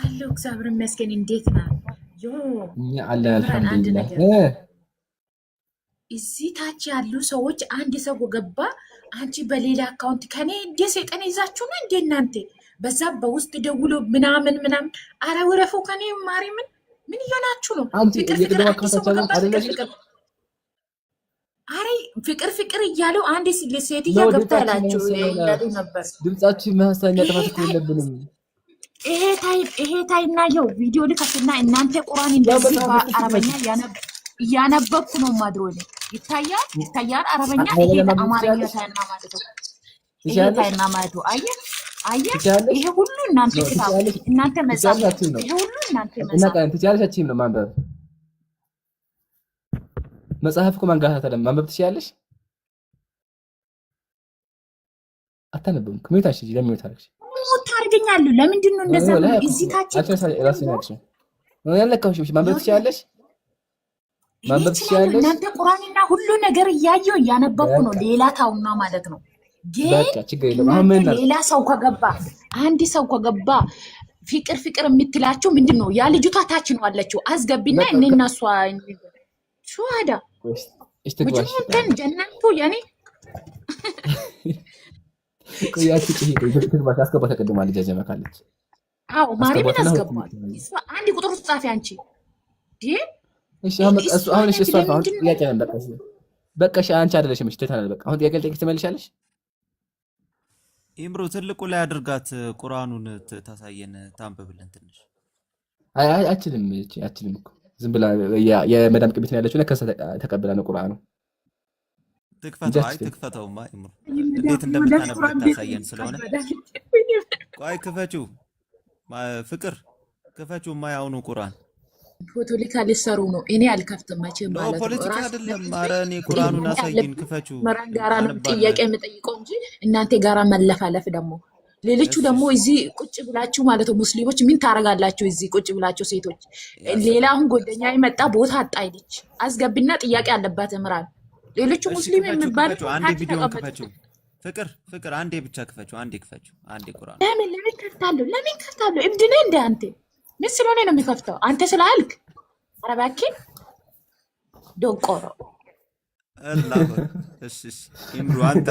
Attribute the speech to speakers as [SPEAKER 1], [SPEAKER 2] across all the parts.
[SPEAKER 1] አለው እግዚአብሔር ይመስገን። እንዴት ነህ? ዮ
[SPEAKER 2] እኛ አለን
[SPEAKER 1] እምራን አንድ
[SPEAKER 2] አልሐምዱሊላህ።
[SPEAKER 1] ነገር እዚህ ታች ያሉ ሰዎች አንድ ሰው ገባ፣ አንቺ በሌላ አካውንት ከኔ እንደ ሰይጣን ይዛችሁ ነው እንደ እናንተ በዛ በውስጥ ደውሎ ምናምን ምናምን። አረ ወረፉ ከኔ ማሪ ምን እየሆናችሁ ነው?
[SPEAKER 2] አንቺ
[SPEAKER 1] ፍቅር ፍቅር
[SPEAKER 2] የቅድም
[SPEAKER 1] አንድ ሰው
[SPEAKER 2] አካውንታችን
[SPEAKER 1] ገባ፣ ፍቅር
[SPEAKER 2] አይደለሽ
[SPEAKER 1] ፍቅር አረ ፍቅር ፍቅር እያለው አንድ ሴትያ
[SPEAKER 2] ነው።
[SPEAKER 1] ገብታ ያላችሁ እያሉ ነበር።
[SPEAKER 2] ድምጻችን መሀሳኛ
[SPEAKER 1] ይሄ
[SPEAKER 2] ጥፋት እኮ
[SPEAKER 1] ታይ
[SPEAKER 2] የለብንም።
[SPEAKER 1] ይሄ ታይና የው ቪዲዮ ልከትና እናንተ ቁርአን እንደዚህ በአረበኛ እያነበብኩ ነው ማድሮ ነው ይታያል። አረበኛ ይሄ አማርኛ ታይና ማለት ነው። ይሄ ታይና ማለት ነው። አየህ ይሄ ሁሉ እናንተ ክታብ እናንተ መጻፍ ይሄ ሁሉ እናንተ
[SPEAKER 2] እና
[SPEAKER 1] መጻፍ
[SPEAKER 2] ቃል ትችያለሽ ነው ማንበብ መጽሐፍ እኮ ማንጋት አይደለም ማንበብ ትችያለሽ። አታነብም ከመታሽ ለምን ታርክሽ
[SPEAKER 1] ታርገኛለሁ። ለምንድን ነው እንደዛ ነው? እዚህ ታች
[SPEAKER 2] ራስሽ ነሽ ነው ያለካውሽ። ማንበብ ትችያለሽ ማንበብ ትችያለሽ።
[SPEAKER 1] እናንተ ቁርአንና ሁሉ ነገር እያየሁ እያነበብኩ ነው። ሌላ ታውና ማለት ነው።
[SPEAKER 2] በቃ ችግር የለም። አሁን ምን
[SPEAKER 1] ሌላ ሰው ከገባ አንድ ሰው ከገባ ፍቅር ፍቅር የምትላችሁ ምንድን ነው? ያ ልጅቷ ታች ነው አለችው። አስገቢና እኔና እሷ ሹሃዳ ወጅሁን ጀነቱ ያኔ
[SPEAKER 2] ቆያችሁ ትግባሽ አስገባ ተቀድማ ልጅ ጀመካለች።
[SPEAKER 1] አዎ ማርያምን አስገባል። አንድ ቁጥር ጻፊ አንቺ
[SPEAKER 2] እሺ አሁን እሺ እሷ አሁን ጥያቄ ነበር። በቃ እሺ አንቺ አይደለሽም። እሺ ተታናል። በቃ አሁን ጥያቄ ልጠይቅሽ ትመልሻለሽ።
[SPEAKER 3] ኢምሮ ትልቁ ላይ አድርጋት ቁርአኑን ታሳየን ታንብብልን ትንሽ።
[SPEAKER 2] አይ አችልም እኮ ዝም ብላ የመዳም ቅቢት ነው ያለችው እና ከሰ ተቀበላ ነው ቁርአኑ።
[SPEAKER 3] ትክፈተውማ ኢምሮ እንዴት እንደምታነብ ታሳየን ስለሆነ ቆይ ክፈችው። ፍቅር ክፈችው ማያውኑ ቁርአን
[SPEAKER 1] ፖለቲካ ሊሰሩ ነው። እኔ አልከፍትም መቼም ማለት ነው።
[SPEAKER 3] ፖለቲካ አይደለም። ኧረ እኔ ቁርአኑን አሳይን ክፈችው።
[SPEAKER 1] መራን ጋራ ነው ጥያቄ የምጠይቀው እንጂ እናንተ ጋራ መለፋለፍ ደግሞ ሌሎቹ ደግሞ እዚህ ቁጭ ብላችሁ ማለት ነው። ሙስሊሞች ምን ታረጋላችሁ? እዚህ ቁጭ ብላችሁ ሴቶች ሌላ አሁን ጓደኛ የመጣ ቦታ አጣይልች አስገብና ጥያቄ አለባት እምራን። ሌሎቹ ሙስሊም የሚባል
[SPEAKER 3] አንዴ ቪዲዮን ክፈችው። ፍቅር አንዴ ብቻ ክፈችው። አንዴ ክፈችው። አንዴ ቁርአን
[SPEAKER 1] ለምን ከፍታለሁ? እብድ ነህ እንደ አንተ ምን ስለሆነ ነው የሚከፍተው? አንተ ስላልክ ኧረ እባክህ ዶንቆሮ
[SPEAKER 3] አላህ እሺ ኢምሩ አንተ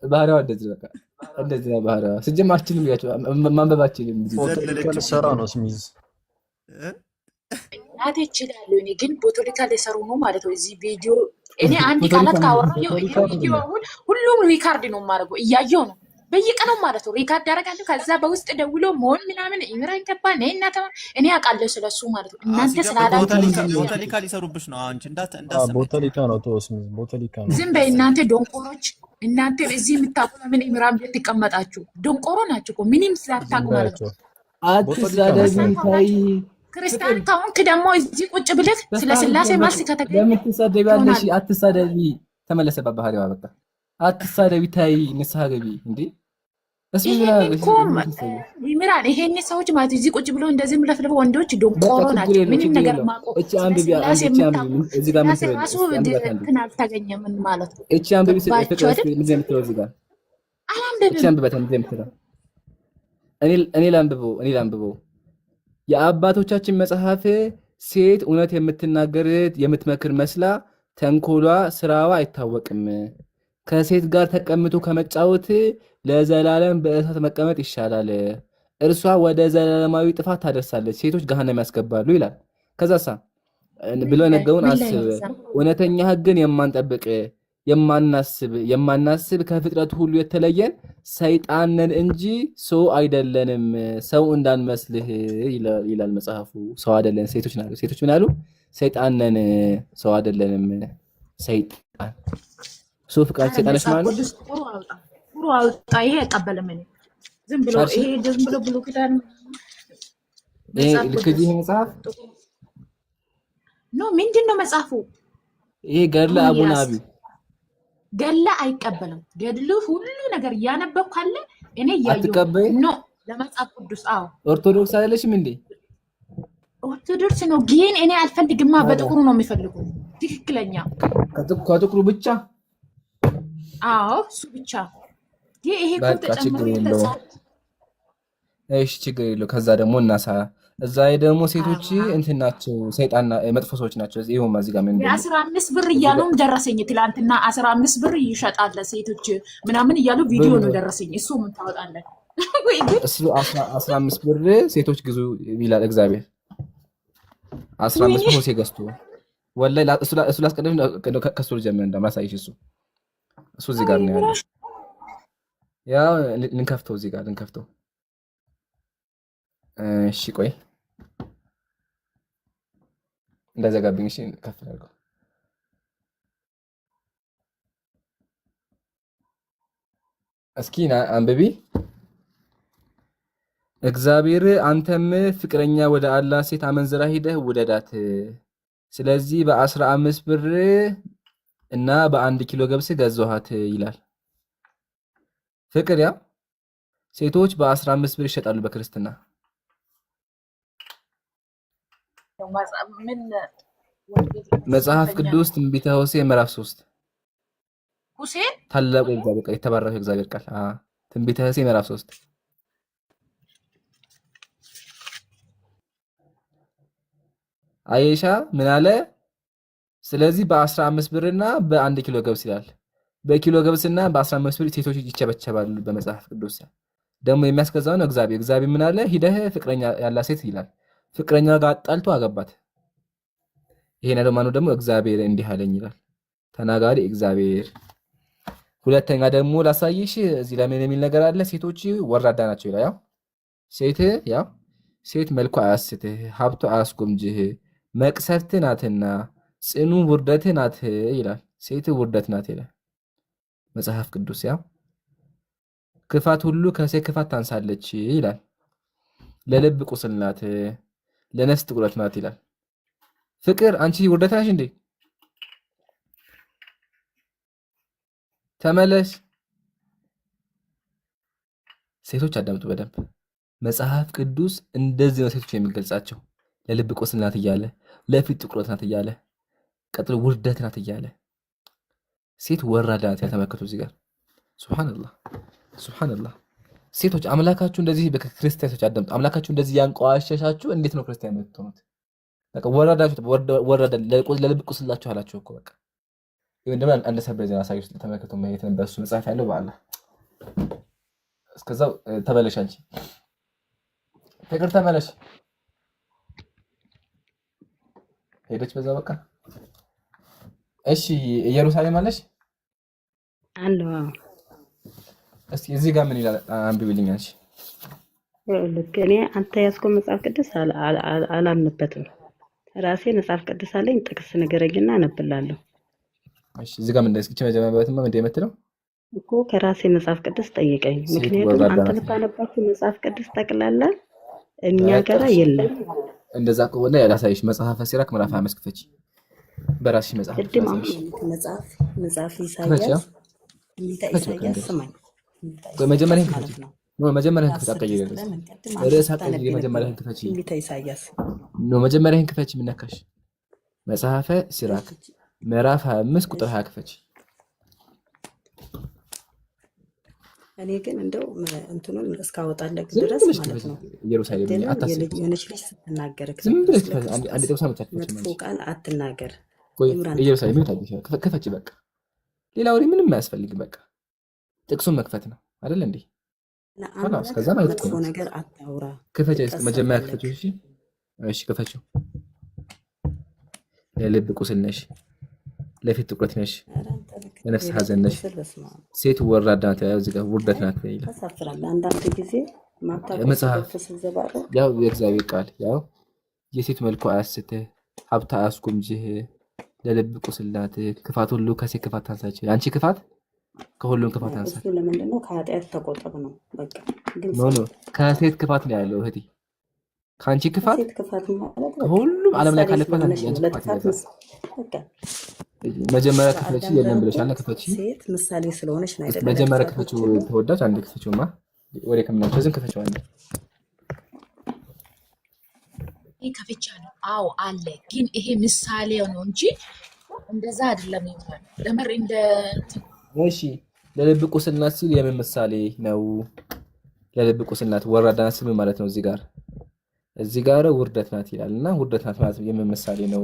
[SPEAKER 2] ባህሪዋ እንደዚህ በቃ እንደዚህ ነው ባህሪዋ። ስጀማችንም ያቸው ማንበባችንም
[SPEAKER 4] ሰራ ነው ስሚዝ
[SPEAKER 1] እናቴ ይችላል። እኔ ግን ቦቶሊካ ሊሰሩ ነው ማለት ነው። እዚህ ቪዲዮ እኔ አንድ ቃላት ካወራው ቪዲዮ ሁሉም ሪካርድ ነው የማደርገው እያየሁ ነው በየቀኑ ማለት ነው። ሪካርድ አደርጋለሁ። ከዛ በውስጥ ደውሎ መሆን ምናምን ኢምራን ገባ ነይ እና እኔ አውቃለሁ ስለሱ ማለት ነው። እናንተ ስላላችሁ
[SPEAKER 3] ቦቶሊካ ሊሰሩብሽ ነው አንቺ እንዳሰብ
[SPEAKER 4] ቦቶሊካ ነው ተወስሚ ቦቶሊካ ነው።
[SPEAKER 1] ዝም በይ እናንተ ዶንቆሮች። እናንተ እዚህ የምታውቁ ምን ኢምራን ቤት ተቀመጣችሁ ዶንቆሮ ናችሁ እኮ ምንም ስላታውቁ ማለት ነው።
[SPEAKER 2] አትሳደቢ ታይ
[SPEAKER 1] ክርስቲያን ታውንክ ደግሞ እዚህ ቁጭ ብለህ ስለ ስላሴ ማስ ከተገኘ
[SPEAKER 2] ለምን ትሳደቢያለሽ? አትሳደቢ ተመለሰባት ባህሪዋ በቃ አትሳደቢ ታይ ንስሐ ገቢ እንዴ
[SPEAKER 1] ይምራን ይሄን ሰዎች ማለት እዚህ ቁጭ ብሎ እንደዚህ ምለፍልፍ ወንዶች ዶንቆሮ ናቸው። ምንም ነገር ማቆ
[SPEAKER 2] እቺ አንድ እዚህ ጋር
[SPEAKER 1] ምን አልተገኘም ማለት ነው።
[SPEAKER 2] እቺ አንድ ቢስ ምን የምትለው እዚህ ጋር እቺ አንድ በተን ምን የምትለው እኔ ላንብበው የአባቶቻችን መጽሐፍ ሴት እውነት የምትናገር የምትመክር መስላ ተንኮሏ ስራዋ አይታወቅም። ከሴት ጋር ተቀምጦ ከመጫወት ለዘላለም በእሳት መቀመጥ ይሻላል። እርሷ ወደ ዘላለማዊ ጥፋት ታደርሳለች፣ ሴቶች ገሃነም ያስገባሉ ይላል። ከዛሳ ብሎ ነገውን አስብ። እውነተኛ ሕግን የማንጠብቅ የማናስብ ከፍጥረት ሁሉ የተለየን ሰይጣን ነን እንጂ ሰው አይደለንም። ሰው እንዳንመስልህ ይላል መጽሐፉ። ሰው አይደለን ሴቶች ናቸው። ሴቶች ምን አሉ? ሰይጣን ነን ሰው አይደለንም። ሰይጣን ሶ ፍቃድ ሰይጣንሽ ማለት
[SPEAKER 1] ጥሩ አውጣ። ይሄ አይቀበልም። እኔ ዝም ብሎ ብሎ ክዳን
[SPEAKER 2] ልክዚህ መጽሐፍ
[SPEAKER 1] ነው። ምንድን ነው መጽሐፉ?
[SPEAKER 2] ይሄ ገድለ አቡነ አቢ
[SPEAKER 1] ገድለ አይቀበልም። ገድሉ ሁሉ ነገር እያነበብኩ ካለ እኔ
[SPEAKER 2] አትቀበይ
[SPEAKER 1] ነው ለመጽሐፍ ቅዱስ። አዎ
[SPEAKER 2] ኦርቶዶክስ አይደለሽም እንዴ?
[SPEAKER 1] ኦርቶዶክስ ነው ግን እኔ አልፈልግማ። በጥቁሩ ነው የሚፈልጉ ትክክለኛ
[SPEAKER 2] ከጥቁሩ ብቻ።
[SPEAKER 1] አዎ እሱ ብቻ። ይሄ እኮ ተጨምሮ
[SPEAKER 2] እሺ ችግር የለው። ከዛ ደግሞ እናሳ እዛ ላይ ደግሞ ሴቶች እንትን ናቸው፣ ሰይጣን መጥፎ ሰዎች ናቸው። ይኸውማ እዚህ ጋር ምን እንደሆነ
[SPEAKER 1] የ15 ብር እያሉም ደረሰኝ። ትላንትና 15 ብር ይሸጣል ሴቶች ምናምን እያሉ ቪዲዮ ነው ደረሰኝ። እሱ ምን ታወጣለህ? ወይ ግን
[SPEAKER 2] እሱ 15 ብር ሴቶች ግዙ ይላል እግዚአብሔር። 15 ብር ሴት ገዝቶ ወላሂ እሱ ላስቀድም ከሱ ልጀምር እንደማሳይሽ እሱ እዚህ ጋር ነው ያለው። ያው ልንከፍተው እዚህ ጋር ልንከፍተው። እሺ ቆይ እንዳዘጋብኝ። እሺ ከፍ አድርገው። እስኪ አንብቢ። እግዚአብሔር አንተም ፍቅረኛ ወደ አላህ ሴት አመንዝራ ሂደህ ውደዳት። ስለዚህ በ15 ብር እና በ1 ኪሎ ገብስ ገዛኋት ይላል። ፍቅር ያ ሴቶች በ15 ብር ይሸጣሉ በክርስትና። መጽሐፍ ቅዱስ ትንቢተ ሆሴዕ ምዕራፍ 3
[SPEAKER 1] ሁሴን
[SPEAKER 2] ታላቁ እግዚአብሔር ቃል የተባረከው እግዚአብሔር ቃል ትንቢተ ሆሴዕ ምዕራፍ 3 አይሻ ምን አለ? ስለዚህ በ15 ብርና በ1 ኪሎ ገብስ ይላል። በኪሎ ገብስና በ15 ብር ሴቶች ይቸበቸባሉ በመጽሐፍ ቅዱስ። ደግሞ የሚያስገዛው ነው እግዚአብሔር። እግዚአብሔር ምን አለ? ሂደህ ፍቅረኛ ያላት ሴት ይላል። ፍቅረኛ ጋር አጣልቶ አገባት። ይሄን ያለው ማነው? ደግሞ እግዚአብሔር እንዲህ አለኝ ይላል ተናጋሪ እግዚአብሔር። ሁለተኛ ደግሞ ላሳይሽ እዚህ ላይ ምን የሚል ነገር አለ? ሴቶች ወራዳ ናቸው ይላል። ያው ሴት መልኳ አያስትህ፣ ሀብቷ አያስጎምጅህ፣ መቅሰፍት ናትና ጽኑ ውርደት ናት ይላል። ሴት ውርደት ናት ይላል መጽሐፍ ቅዱስ። ያው ክፋት ሁሉ ከሴት ክፋት ታንሳለች ይላል። ለልብ ቁስል ናት፣ ለነፍስ ጥቁረት ናት ይላል። ፍቅር አንቺ ውርደት ነሽ እንዴ? ተመለስ። ሴቶች አዳምጡ በደንብ። መጽሐፍ ቅዱስ እንደዚህ ነው ሴቶች የሚገልጻቸው። ለልብ ቁስል ናት እያለ፣ ለፊት ጥቁረት ናት እያለ፣ ቀጥሎ ውርደት ናት እያለ። ሴት ወራዳ ናት ያልተመለከቱ እዚህ ጋር። ሱብሃንአላህ። ሴቶች አምላካችሁ እንደዚህ በክርስቲያኖች አዳምጡ። አምላካችሁ እንደዚህ ያንቋሸሻችሁ እንዴት ነው ክርስቲያን የምትሆኑት? በቃ ወራዳ ለልብ ቁስላችሁ አላችሁ እኮ በቃ። ይሄን ደግሞ አንድ ሰብረ ዜና ሳይውስጥ ተመልከቱ። ማየት ነበር እሱ መጽሐፍ ያለው በአላህ። እስከዛው ተመለሽ አንቺ ፍቅር ተመለሽ። ሄደች በዛ በቃ። እሺ ኢየሩሳሌም አለሽ
[SPEAKER 5] አለዋ።
[SPEAKER 2] እስቲ እዚህ ጋር ምን ይላል አንብቢልኝ አንቺ።
[SPEAKER 5] ልክ እኔ አንተ ያዝከው መጽሐፍ ቅዱስ አላምንበትም። ራሴ መጽሐፍ ቅዱስ አለኝ፣ ጥቅስ ንገረኝና አነብላለሁ።
[SPEAKER 2] እሺ እዚህ ጋር ምን እንደስኪ መጀመሪያበትማ ምን እንደምትለው
[SPEAKER 5] እኮ ከራሴ መጽሐፍ ቅዱስ ጠይቀኝ። ምክንያቱም አንተ ልታነባችሁ መጽሐፍ ቅዱስ ጠቅላላ እኛ ጋር የለም።
[SPEAKER 2] እንደዛ ከሆነ ያላሳይሽ መጽሐፈ ሲራክ ምዕራፍ 5 ክፈቺ። በራስሽ መጽሐፍ
[SPEAKER 5] ቅድም መጽሐፍ ኢሳይያስ ስማኝ።
[SPEAKER 2] መጀመሪያ ክፈቺ ነው መጀመሪያ ክፈቺ። አቀየረ ርዕስ አቀየረ መጀመሪያ ክፈቺ
[SPEAKER 5] ኢሳይያስ
[SPEAKER 2] ነው መጀመሪያ ክፈቺ። ምን ነካሽ? መጽሐፈ ሲራክ ምዕራፍ 25 ቁጥር 20 ክፈቺ።
[SPEAKER 5] እኔ ግን እንደው እንትኑን እስካወጣለህ ድረስ ማለት ነው
[SPEAKER 2] ኢየሩሳሌም አታስብ።
[SPEAKER 5] የሆነች ልጅ ስትናገር
[SPEAKER 2] ዝም ብለሽ አንድ ጥቅስ አመጣች።
[SPEAKER 5] መጥፎ ቃል አትናገር።
[SPEAKER 2] ኢየሩሳሌም ክፈቺ በቃ። ሌላ ወሬ ምንም አያስፈልግም። በቃ ጥቅሱን መክፈት ነው አይደል እንዴ? خلاص ከዛ ማለት
[SPEAKER 5] መጥፎ ነገር አታውራ።
[SPEAKER 2] ክፈቺ መጀመሪያ ክፈቺ። እሺ ክፈቺው። ለልብ ቁስል ነሽ፣ ለፊት ጥቁረት ነሽ፣ ለነፍስ ሐዘን ነሽ። ሴት ወራዳ ናት። እዚህ ጋር ውርደት ናት ይላል።
[SPEAKER 5] ታሳፍራለህ። አንዳንድ ጊዜ
[SPEAKER 2] መጽሐፍ ያው የእግዚአብሔር ቃል ያው የሴት መልኩ አያስትህ፣ ሀብታ አያስጎምጅህ፣ ለልብ ቁስል ናት። ክፋት ሁሉ ከሴት ክፋት ታንሳለች። አንቺ ክፋት ከሁሉም ክፋት ታንሳለች።
[SPEAKER 5] እሱ ለምንድን ነው? ከኃጢአት ተቆጠብ ነው በቃ።
[SPEAKER 2] ኖ ከሴት ክፋት ነው ያለው እህቴ። ከአንቺ ክፋት ከሁሉም ዓለም ላይ ካለ ክፋት አንቺ ክፋት በቃ። መጀመሪያ ክፈቺ የለም ብለሻል። ክፈቺ
[SPEAKER 5] ሴት ምሳሌ ስለሆነች ነው አይደል?
[SPEAKER 2] መጀመሪያ ክፈቺው ተወዳጅ። አንድ ክፈቺውማ ወሬ ከምናምን ዝም ክፈቺው። አንድ
[SPEAKER 1] ይሄ ከፍቻለሁ። አዎ አለ፣ ግን ይሄ ምሳሌ ነው እንጂ እንደዛ አይደለም ይባል ለምር እንደ
[SPEAKER 2] እሺ ለልብ ቁስል ናት ሲል የምን ምሳሌ ነው? ለልብ ቁስል ናት። ወራዳ ናት ስም ማለት ነው። እዚህ ጋር ውርደት ናት ይላልና ውርደት ናት ማለት የምን ምሳሌ ነው?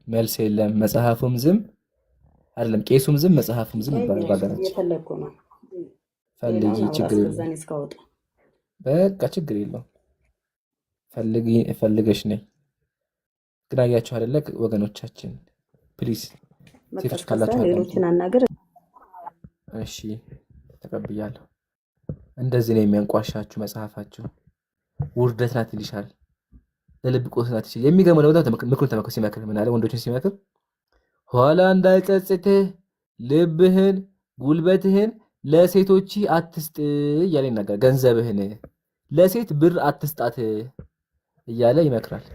[SPEAKER 2] መልስ የለም። መጽሐፉም ዝም አይደለም፣ ቄሱም ዝም መጽሐፉም ዝም ይባላል ባገራችን።
[SPEAKER 5] እየፈለኩ ነው
[SPEAKER 2] ፈልጊ፣ ችግር የለውም። በቃ ችግር የለውም። ፈልገሽ ነይ። ግን አያችሁ አይደለ ወገኖቻችን፣ ፕሊዝ ሴቶች ካላችሁ
[SPEAKER 5] ሌሎችን አናገር።
[SPEAKER 2] እሺ ተቀብያለሁ። እንደዚህ ነው የሚያንቋሻችሁ መጽሐፋችሁ። ውርደት ናት ይልሻል። ለልብ ቁስል ናት ይልሻል። የሚገርመው ደግሞ ምክሩን ተመክሮ ሲመክር ምን አለ? ወንዶችን ሲመክር ኋላ እንዳይጸጽትህ ልብህን ጉልበትህን ለሴቶች አትስጥ እያለ ይናገራል። ገንዘብህን ለሴት ብር አትስጣት እያለ ይመክራል።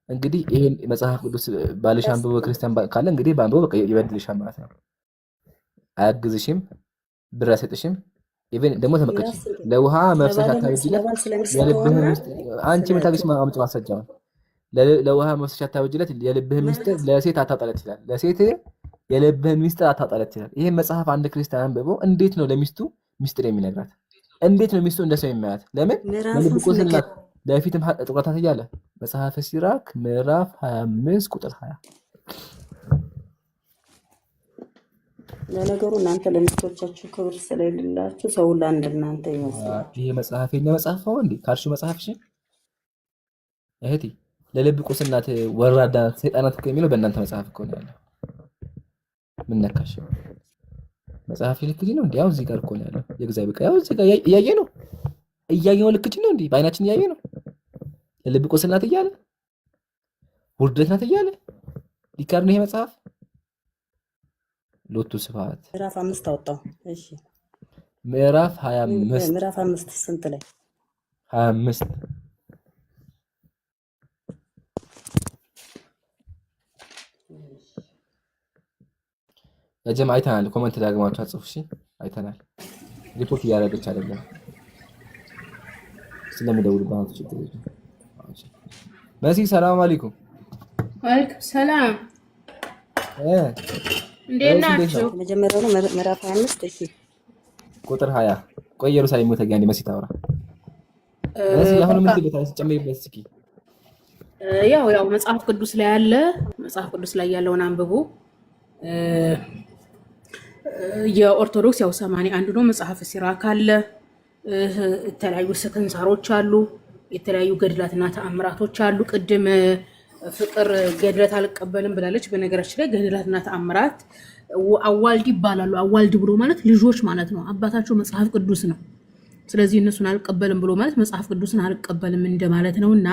[SPEAKER 2] እንግዲህ ይሄን መጽሐፍ ቅዱስ ባልሽ አንብቦ ክርስቲያን ካለ እንግዲህ በአንብቦ በቃ ይበድልሻል ማለት ነው። አያግዝሽም፣ ብር አይሰጥሽም። ኢቭን ደግሞ ተመከች ለውሃ መፍሰሻ ታውጅለት የልብህን ውስጥ አንቺ መታገሽ ማምጭ ማስረጃው ለውሃ መፍሰሻ ታውጅለት የልብህን ምስጢር ለሴት አታጣለት ይላል። ለሴት የልብህን ምስጢር አታጣለት ይላል። ይሄን መጽሐፍ አንድ ክርስቲያን አንብቦ እንዴት ነው ለሚስቱ ምስጢር የሚነግራት? እንዴት ነው ሚስቱ እንደሰው የሚያያት? ለምን ለልብ ቁስል ለፊትም ጥቁረታት እያለ መጽሐፈ ሲራክ ምዕራፍ 25 ቁጥር 20።
[SPEAKER 5] ለነገሩ እናንተ ለሚስቶቻችሁ ክብር ስለሌላችሁ ሰው ለአንድ እናንተ ይመስላል።
[SPEAKER 2] ይሄ መጽሐፍ የኛ መጽሐፍ ነው እንዴ ካልሽ መጽሐፍሽ እህቴ ለልብ ቁስል ናት ወራዳ ሰይጣናት እኮ የሚለው በእናንተ መጽሐፍ እኮ ነው ያለው። ምን ነካሽ? መጽሐፍ ልክጂ ነው እንዴ? ያው እዚህ ጋር እኮ ነው ያለው። የእግዚአብሔር ቃል ያው እዚህ ጋር እያየነው ልክጂ ነው እንዴ? በአይናችን እያየ ነው። ለልብ ቁስል ናት እያለ ውርደት ናት እያለ ሊካድ ነው ይሄ መጽሐፍ። ሎቱ ስብሐት
[SPEAKER 5] ምዕራፍ 5 አወጣው። እሺ
[SPEAKER 2] ምዕራፍ 25
[SPEAKER 5] ምዕራፍ 5 ስንት ላይ
[SPEAKER 2] 25 ለጀማ አይተናል። ኮሜንት ዳግማችሁ አጽፉ። እሺ አይተናል። ሪፖርት እያደረገች አይደለም ስለምደውልባት ችግር የለም። መሲ ሰላም አለይኩም።
[SPEAKER 1] ወአለይኩም ሰላም። እንዴት ናችሁ?
[SPEAKER 5] መጀመሪያው ነው ምዕራፍ 25 እሺ
[SPEAKER 2] ቁጥር 20 ቆይ ኢየሩሳሌም ሞተ ጋር መሲ ታወራ መሲ አሁን ምን ትልታለች? ጨምሪበት እስኪ።
[SPEAKER 1] ያው መጽሐፍ ቅዱስ ላይ ያለ መጽሐፍ ቅዱስ ላይ ያለውን አንብቡ። የኦርቶዶክስ ያው 81 ነው። መጽሐፈ ሲራክ አለ፣ የተለያዩ ስንክሳሮች አሉ፣ የተለያዩ ገድላትና ተአምራቶች አሉ። ቅድም ፍቅር ገድላት አልቀበልም ብላለች። በነገራችን ላይ ገድላትና ተአምራት አዋልድ ይባላሉ። አዋልድ ብሎ ማለት ልጆች ማለት ነው። አባታቸው መጽሐፍ ቅዱስ ነው። ስለዚህ እነሱን አልቀበልም ብሎ ማለት መጽሐፍ ቅዱስን አልቀበልም እንደማለት ነውና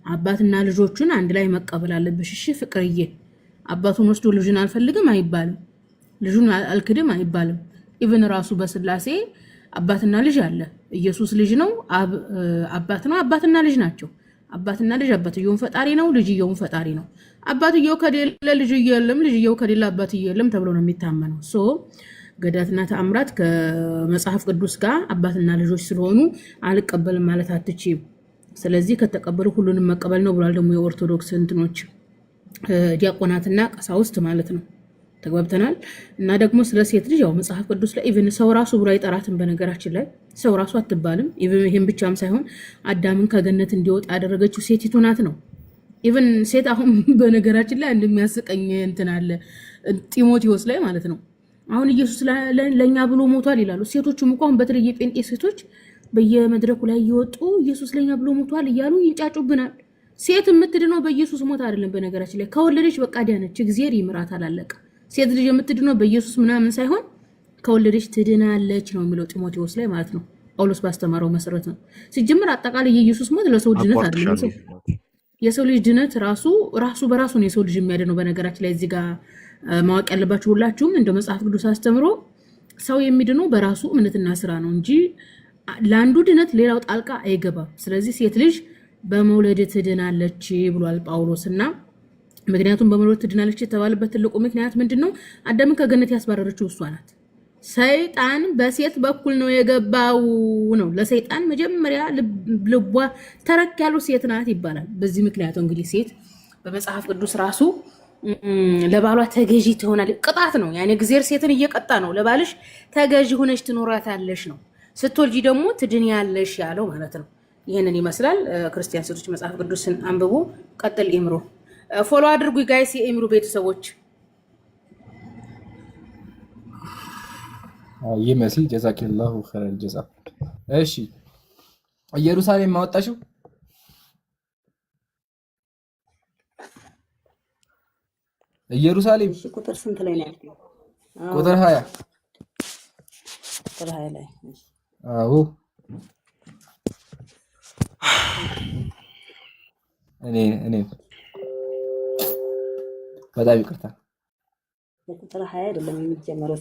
[SPEAKER 1] አባትና ልጆቹን አንድ ላይ መቀበል አለብሽ። እሺ ፍቅርዬ፣ አባቱን ወስዶ ልጅን አልፈልግም አይባልም፣ ልጁን አልክድም አይባልም። ኢቭን ራሱ በስላሴ አባትና ልጅ አለ። ኢየሱስ ልጅ ነው፣ አባት ነው፣ አባትና ልጅ ናቸው። አባትና ልጅ አባትየውን ፈጣሪ ነው፣ ልጅየውን ፈጣሪ ነው። አባትየው ከሌለ ልጅየው የለም፣ ልጅየው ከሌለ አባትየው የለም ተብሎ ነው የሚታመነው። ሶ ገድላትና ተአምራት ከመጽሐፍ ቅዱስ ጋር አባትና ልጆች ስለሆኑ አልቀበልም ማለት አትችይም። ስለዚህ ከተቀበሉ ሁሉንም መቀበል ነው ብሏል ደግሞ የኦርቶዶክስ እንትኖች ዲያቆናትና ቀሳውስት ማለት ነው። ተግባብተናል። እና ደግሞ ስለ ሴት ልጅ ያው መጽሐፍ ቅዱስ ላይ ኢቭን ሰው ራሱ ብሎ አይጠራትም። በነገራችን ላይ ሰው ራሱ አትባልም። ኢቭን ይሄን ብቻም ሳይሆን አዳምን ከገነት እንዲወጣ ያደረገችው ሴቲቱ ናት ነው። ኢቭን ሴት አሁን በነገራችን ላይ እንደሚያስቀኝ እንትን አለ ጢሞቴዎስ ላይ ማለት ነው። አሁን ኢየሱስ ለኛ ብሎ ሞቷል ይላሉ። ሴቶቹም እንኳን በተለይ የጴንጤ ሴቶች በየመድረኩ ላይ እየወጡ ኢየሱስ ለኛ ብሎ ሞቷል እያሉ ይንጫጩብናል። ሴት የምትድነው በኢየሱስ ሞት አይደለም። በነገራችን ላይ ከወለደች በቃ ዳነች፣ እግዚአብሔር ይምራታል፣ አለቀ። ሴት ልጅ የምትድነው በኢየሱስ ምናምን ሳይሆን ከወለደች ትድናለች ነው የሚለው ጢሞቴዎስ ላይ ማለት ነው። ጳውሎስ ባስተማረው መሰረት ነው። ሲጀምር አጠቃላይ የኢየሱስ ሞት ለሰው ድነት አይደለም። የሰው ልጅ ድነት ራሱ በራሱ ነው የሰው ልጅ የሚያድነው። በነገራችን ላይ እዚህ ጋር ማወቅ ያለባችሁ ሁላችሁም እንደ መጽሐፍ ቅዱስ አስተምሮ ሰው የሚድነው በራሱ እምነትና ስራ ነው እንጂ ለአንዱ ድነት ሌላው ጣልቃ አይገባም። ስለዚህ ሴት ልጅ በመውለድ ትድናለች ብሏል ጳውሎስና ምክንያቱም በመውለድ ትድናለች የተባለበት ትልቁ ምክንያት ምንድነው? አዳምን ከገነት ያስባረረችው እሷ ናት። ሰይጣን በሴት በኩል ነው የገባው ነው። ለሰይጣን መጀመሪያ ልቧ ተረክ ያለው ሴት ናት ይባላል። በዚህ ምክንያት እንግዲህ ሴት በመጽሐፍ ቅዱስ ራሱ
[SPEAKER 6] ለባሏ ተገዢ ትሆናለች። ቅጣት ነው ያኔ እግዚአብሔር ሴትን እየቀጣ ነው። ለባልሽ ተገዢ ሆነሽ ትኖራታለሽ ነው። ስትወልጂ ደግሞ ትድንያለሽ ያለው ማለት ነው። ይህንን ይመስላል። ክርስቲያን ሴቶች መጽሐፍ ቅዱስን አንብቡ። ቀጥል ኢምሮ ፎሎ አድርጉ ጋይስ፣ የኢምሮ ቤተሰቦች
[SPEAKER 2] ይመስል ጀዛኪላሁ ኸይረል ጀዛ። እሺ ኢየሩሳሌም ማወጣሽው ኢየሩሳሌም
[SPEAKER 5] ቁጥር ስንት ላይ ነው ያልከው?
[SPEAKER 2] ቁጥር 20
[SPEAKER 5] ቁጥር 20 ላይ
[SPEAKER 2] አዎ። እኔ በጣም ይቅርታ
[SPEAKER 5] ቁጥር 20 አይደለም የሚጀመረው።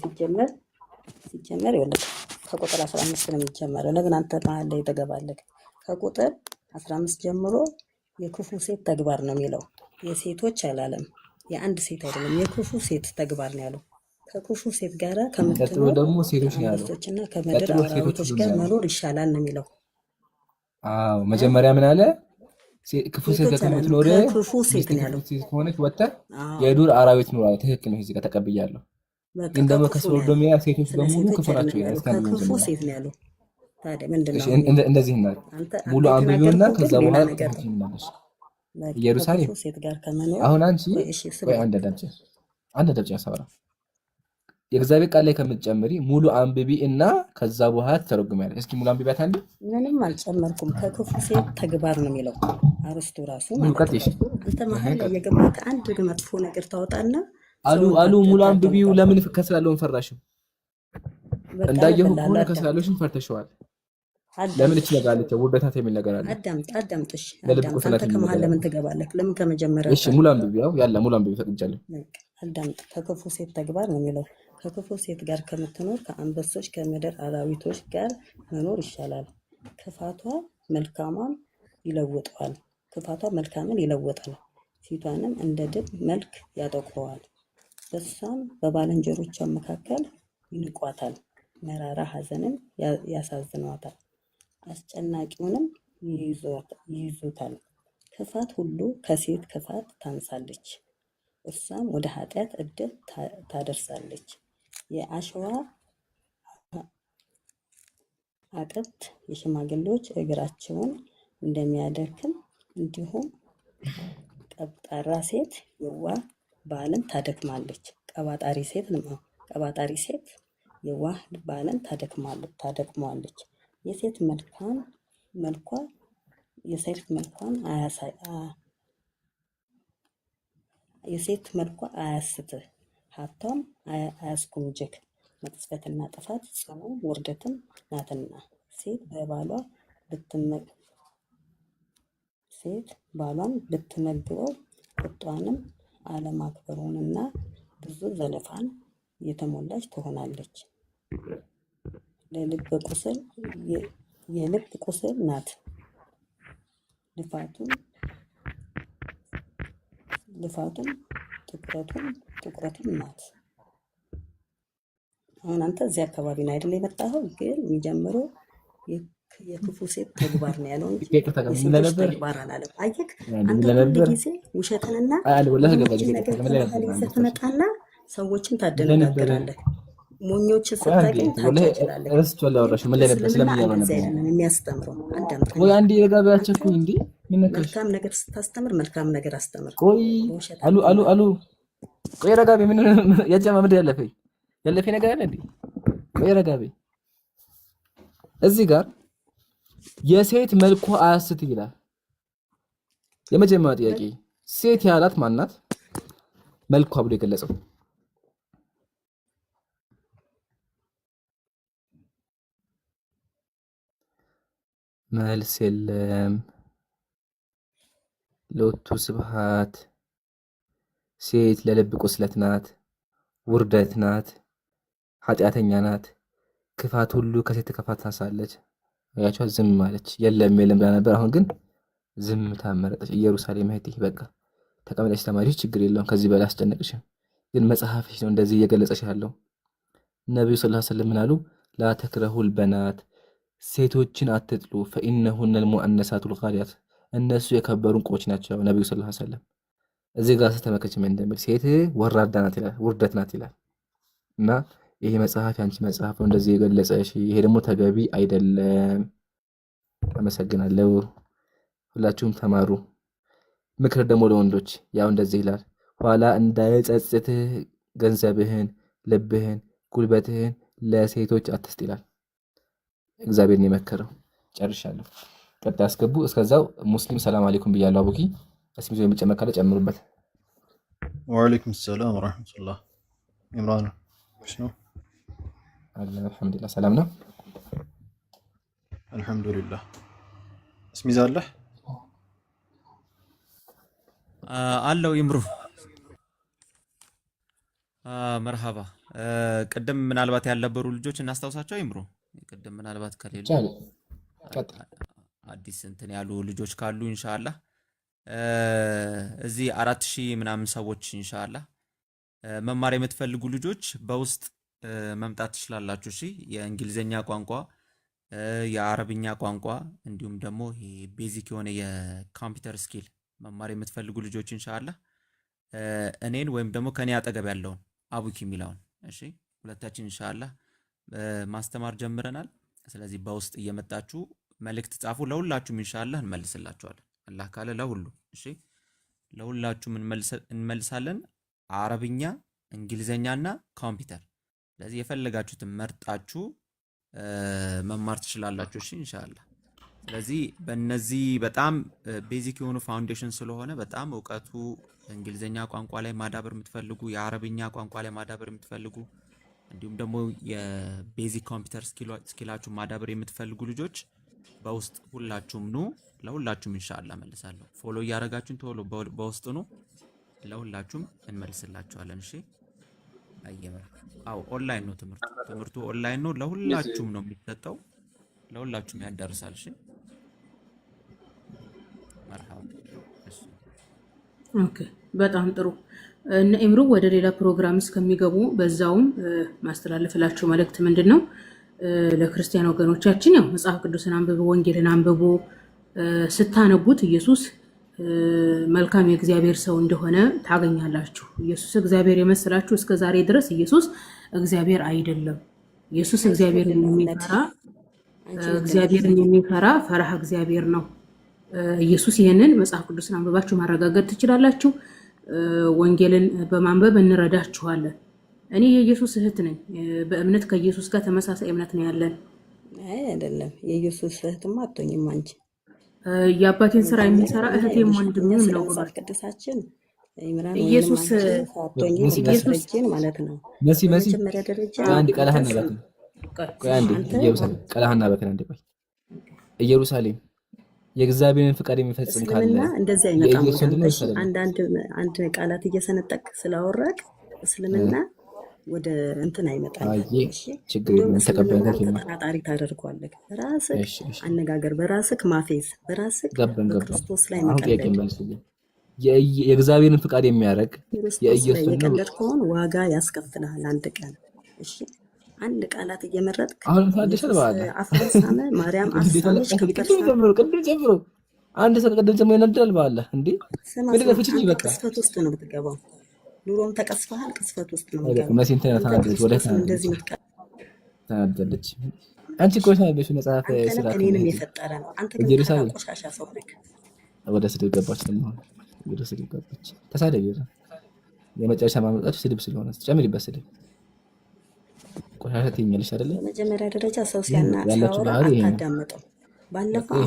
[SPEAKER 5] ሲጀመር ይኸውልህ ከቁጥር 15 ነው የሚጀመረው። ለምን አንተ መሀል ላይ ተገባለህ? ከቁጥር 15 ጀምሮ የክፉ ሴት ተግባር ነው የሚለው። የሴቶች አላለም፣ የአንድ ሴት አይደለም፣ የክፉ ሴት ተግባር ነው ያለው። ከክፉ ሴት ጋር ከምትኖር
[SPEAKER 2] ደግሞ ሴቶች ነው ያለው።
[SPEAKER 5] አንበሶችና ከምድር አራዊቶች ጋር መኖር ይሻላል ነው የሚለው።
[SPEAKER 2] አዎ መጀመሪያ ምን አለ? ክፉ ሴት ከምትኖር
[SPEAKER 5] ክፉ ሴት ነው ያለው።
[SPEAKER 2] ከሆነች ወጥተህ የዱር አራዊት ነው። ትክክል ነው። እዚህ ጋር ተቀብያለሁ። ግን ደግሞ ከሶዶሚያ ሴቶች በሙሉ ክፉ ናቸው ይላል።
[SPEAKER 5] ክፉ ሴት ነው ያለው። ታዲያ ምንድነው?
[SPEAKER 2] እንደዚህ ነው ሙሉ አንብቢውና ከዛ በኋላ ትምናለሽ። ኢየሩሳሌም
[SPEAKER 5] ሴት ጋር ከመኖር
[SPEAKER 2] አሁን አንቺ ወይ አንድ ደብጭ ያሰራ የእግዚአብሔር ቃል ላይ ከምትጨምሪ ሙሉ አንብቢ እና ከዛ በኋላ ትተረጉሚያለሽ። እስኪ ሙሉ አንብቢያት አንዴ።
[SPEAKER 5] ምንም አልጨመርኩም። ከክፉ ሴት ተግባር ነው የሚለው አርስቱ ራሱ ማለት ነው። አንተ መሀል ላይ የገባህ አንድ መጥፎ ነገር ታወጣና
[SPEAKER 2] አሉ ሙሉ አንብቢው። ለምን ከስላለውን ፈራሽም? እንዳየሁ ከሆነ ከስላለሽም ፈርተሽዋል። ለምን እቺ ነገር አለች? ውርደታት የሚል ነገር አለ።
[SPEAKER 5] አዳምጥሽ አንተ ከመሀል ለምን ትገባለህ? ለምን ከመጀመሪያው?
[SPEAKER 2] እሺ ሙሉ አንብቢው። ያላ ሙሉ አንብቢ ፈቅጃለሁ።
[SPEAKER 5] አዳምጥ። ከክፉ ሴት ተግባር ነው የሚለው። ከክፉ ሴት ጋር ከምትኖር ከአንበሶች ከምድር አራዊቶች ጋር መኖር ይሻላል። ክፋቷ መልካምን ይለውጣል፣ ፊቷንም እንደ ድብ መልክ ያጠቁረዋል። በሷም በባልንጀሮቿ መካከል ይንቋታል፣ መራራ ሐዘንን ያሳዝኗታል፣ አስጨናቂውንም ይይዙታል። ክፋት ሁሉ ከሴት ክፋት ታንሳለች፣ እርሷም ወደ ኃጢአት እድል ታደርሳለች። የአሸዋ አቅብት የሽማግሌዎች እግራቸውን እንደሚያደክም እንዲሁም ቀብጣራ ሴት የዋህ ባልን ታደክማለች። ቀባጣሪ ሴት የዋህ ባልን ታደክመዋለች። የሴት መልኳ አያስትህ፣ ሀብቷም አያስጎምጅህ። መቅሰፍትና ጥፋት ጽኑ ውርደትም ናትና። ሴት ባሏን ብትመግበው ቁጣዋንም አለማክበሩንና ብዙ ዘለፋን የተሞላች ትሆናለች። የልብ ቁስል ናት፣ ልፋቱም ጥቁረቱም ናት። አሁን አንተ እዚህ አካባቢ ነው አይደል የመጣኸው? ግን የሚጀምረው የክፉ ሴት ተግባር ነው ያለው እንጂ የሴቶች ተግባር አላለም። አየህ አንተ ሁሉ ጊዜ ውሸትንና ነገር ትመጣና ሰዎችን ታደነጋግራለህ። ሞኞች ስታገኝ ታቻችላለህ። የሚያስተምረው መልካም ነገር ስታስተምር መልካም ነገር አስተምር።
[SPEAKER 2] ቆይ ረጋቤ ምን ያጀማምድ ያለፈኝ ነገር አለ እንዴ? ቆይ ረጋቤ እዚህ ጋር የሴት መልኳ አያስት ይላል። የመጀመሪያ ጥያቄ ሴት ያላት ማናት? መልኳ ብሎ የገለጸው መልስ የለም። ሎቱ ስብሃት ሴት ለልብ ቁስለት ናት፣ ውርደት ናት፣ ኃጢአተኛ ናት። ክፋት ሁሉ ከሴት ክፋት ታንሳለች። ያቻ ዝም ማለች። የለም ብላ ነበር። አሁን ግን ዝም ታመረጠች። ኢየሩሳሌም እህቴ በቃ ተቀመጠች። ተማሪዎች ችግር የለውም ከዚህ በላይ አስጨነቅሽም። ግን መጽሐፍሽ ነው እንደዚህ እየገለጸሽ ያለው። ነብዩ ሰለላሁ ዐለይሂ ወሰለም ምን አሉ? ላ ተክረሁል በናት ሴቶችን አትጥሉ፣ ፈኢነሁነ ልሙአነሳቱል ጋሊያት እነሱ የከበሩ እንቁዎች ናቸው። ነብዩ ሰለላሁ ዐለይሂ ወሰለም እዚህ ጋር ስተመከች ምን እንደሚል ሴት ወራዳ ናት ይላል፣ ውርደት ናት ይላል። እና ይሄ መጽሐፍ ያንቺ መጽሐፍ ነው እንደዚህ የገለጸሽ፣ ይሄ ደግሞ ተገቢ አይደለም። አመሰግናለሁ። ሁላችሁም ተማሩ። ምክር ደግሞ ለወንዶች ያው እንደዚህ ይላል፣ ኋላ እንዳይጸጽትህ ገንዘብህን፣ ልብህን፣ ጉልበትህን ለሴቶች አትስጥ ይላል። እግዚአብሔርን የመከረው። ጨርሻለሁ። ቀጣይ አስገቡ። እስከዛው ሙስሊም ሰላም አለይኩም ብያለሁ። አቡኪ እስኪ ይዞ የሚጨመር ካለ ጨምሩበት።
[SPEAKER 4] ወአለይኩም ሰላም ወራህመቱላህ። ኢምራን እሺ ነው
[SPEAKER 2] አልሐምዱሊላህ ሰላም ነው።
[SPEAKER 4] አልሐምዱሊላህ። እስሚ ዛለህ
[SPEAKER 3] አለው ይምሩ መርሃባ። ቅድም ምናልባት ያልነበሩ ልጆች እናስታውሳቸው። ይምሩ ቅድም ምናልባት ከሌሉ አዲስ እንትን ያሉ ልጆች ካሉ ኢንሻአላህ እዚህ 4000 ምናምን ሰዎች ኢንሻአላህ መማር የምትፈልጉ ልጆች በውስጥ መምጣት ትችላላችሁ። እሺ የእንግሊዘኛ ቋንቋ፣ የአረብኛ ቋንቋ እንዲሁም ደግሞ ይሄ ቤዚክ የሆነ የኮምፒውተር ስኪል መማር የምትፈልጉ ልጆች ኢንሻአላህ እኔን ወይም ደግሞ ከኔ አጠገብ ያለውን አቡኪ ሚላውን እሺ ሁለታችን ኢንሻአላህ ማስተማር ጀምረናል። ስለዚህ በውስጥ እየመጣችሁ መልእክት ጻፉ። ለሁላችሁም ኢንሻአላህ እንመልስላችኋለን። አላህ ካለ ለሁሉ እሺ ለሁላችሁም እንመልሳለን። አረብኛ፣ እንግሊዘኛና ኮምፒውተር። ስለዚህ የፈለጋችሁትን መርጣችሁ መማር ትችላላችሁ። እሺ ኢንሻአላህ። ስለዚህ በእነዚህ በጣም ቤዚክ የሆኑ ፋውንዴሽን ስለሆነ በጣም እውቀቱ እንግሊዘኛ ቋንቋ ላይ ማዳበር የምትፈልጉ፣ የአረብኛ ቋንቋ ላይ ማዳበር የምትፈልጉ እንዲሁም ደግሞ የቤዚክ ኮምፒውተር ስኪላችሁ ማዳበር የምትፈልጉ ልጆች በውስጥ ሁላችሁም ኑ። ለሁላችሁም ኢንሻአላህ መልሳለሁ። ፎሎ እያደረጋችሁን ቶሎ በውስጥ ኑ። ለሁላችሁም እንመልስላችኋለን። እሺ አየመራ አው ኦንላይን ነው ትምህርቱ ኦንላይን ነው። ለሁላችሁም ነው የሚሰጠው። ለሁላችሁም ያዳርሳል። እሺ መርሃባ። እሺ
[SPEAKER 6] ኦኬ በጣም ጥሩ። እነ ኢምሩ ወደ ሌላ ፕሮግራም እስከሚገቡ በዛውም ማስተላለፍላችሁ መልእክት ምንድነው? ለክርስቲያን ወገኖቻችን ያው መጽሐፍ ቅዱስን አንብቡ፣ ወንጌልን አንብቡ። ስታነቡት ኢየሱስ መልካም የእግዚአብሔር ሰው እንደሆነ ታገኛላችሁ። ኢየሱስ እግዚአብሔር የመሰላችሁ እስከ ዛሬ ድረስ ኢየሱስ እግዚአብሔር አይደለም። ኢየሱስ እግዚአብሔርን የሚፈራ ፈራህ እግዚአብሔር ነው። ኢየሱስ ይሄንን መጽሐፍ ቅዱስን አንብባችሁ ማረጋገጥ ትችላላችሁ። ወንጌልን በማንበብ እንረዳችኋለን። እኔ የኢየሱስ እህት ነኝ። በእምነት ከኢየሱስ ጋር ተመሳሳይ እምነት ነው ያለን።
[SPEAKER 5] አይ አይደለም፣ የኢየሱስ እህትማ አትሆኝም አንቺ።
[SPEAKER 6] የአባቴን ስራ የሚሰራ እህቴም ወንድሜም ነው
[SPEAKER 5] መጽሐፍ ቅዱሳችን ኢምራን
[SPEAKER 6] ኢየሱስ
[SPEAKER 5] ማለት ነው።
[SPEAKER 2] መሲ
[SPEAKER 5] መጀመሪያ ደረጃ
[SPEAKER 2] አንድ ቀላህና በከን ቆይ አንድ ኢየሩሳሌም ቀላህና በከን አንድ ቆይ ኢየሩሳሌም የእግዚአብሔርን ፍቃድ የሚፈጽም ካለ
[SPEAKER 5] እንደዚህ አይመጣም። አንድ ቃላት እየሰነጠቅ ስላወራቅ እስልምና ወደ እንትን አይመጣም።
[SPEAKER 2] እሺ ችግር የለም ተቀበልኩት።
[SPEAKER 5] ተጠራጣሪ ታደርጓለህ። በራስህ አነጋገር፣ በራስህ ማፌዝ፣ በራስህ በክርስቶስ ላይ መቀለድ።
[SPEAKER 2] የእግዚአብሔርን ፍቃድ የሚያደርግ የኢየሱስ ነው።
[SPEAKER 5] የቀለድ ከሆነ ዋጋ ያስከፍልሃል አንድ ቀን። እሺ አንድ ቃላት እየመረጥክ
[SPEAKER 2] አሁን ታደሰል ባለ
[SPEAKER 5] አፍሳመ ማርያም አሳመች
[SPEAKER 2] ቅድም ጀምሮ አንድ ሰው ቅድም ጀምሮ ይነዳል ባለ እንዴ ምንድነው ፍቺ ይበቃ
[SPEAKER 5] ቅስፈት ውስጥ ነው የምትገባው። ኑሮም ተቀስፈሃል፣ ቅስፈት ውስጥ ነው የምትገባው።
[SPEAKER 2] መሲን ተናደደች፣ ወደ
[SPEAKER 5] እንደዚህ
[SPEAKER 2] ተናደደች። አንቺ ቆሻሻ ነሽ። መጽሐፍ ስራ
[SPEAKER 5] እኔንም የፈጠረ ነው። አንተ ግን ቆሻሻ ሰው ነህ።
[SPEAKER 2] ወደ ስድብ ገባች። ደግሞ ወደ ስድብ ገባች። ተሳደብ የመጨረሻ ማመጣችሁ ስድብ ስለሆነ ጨምሪበት ስድብ ቆሻሻ ትይኛለሽ አይደለ?
[SPEAKER 5] በመጀመሪያ ደረጃ ሰው ሲያወራ አታዳምጠው። ባለፈው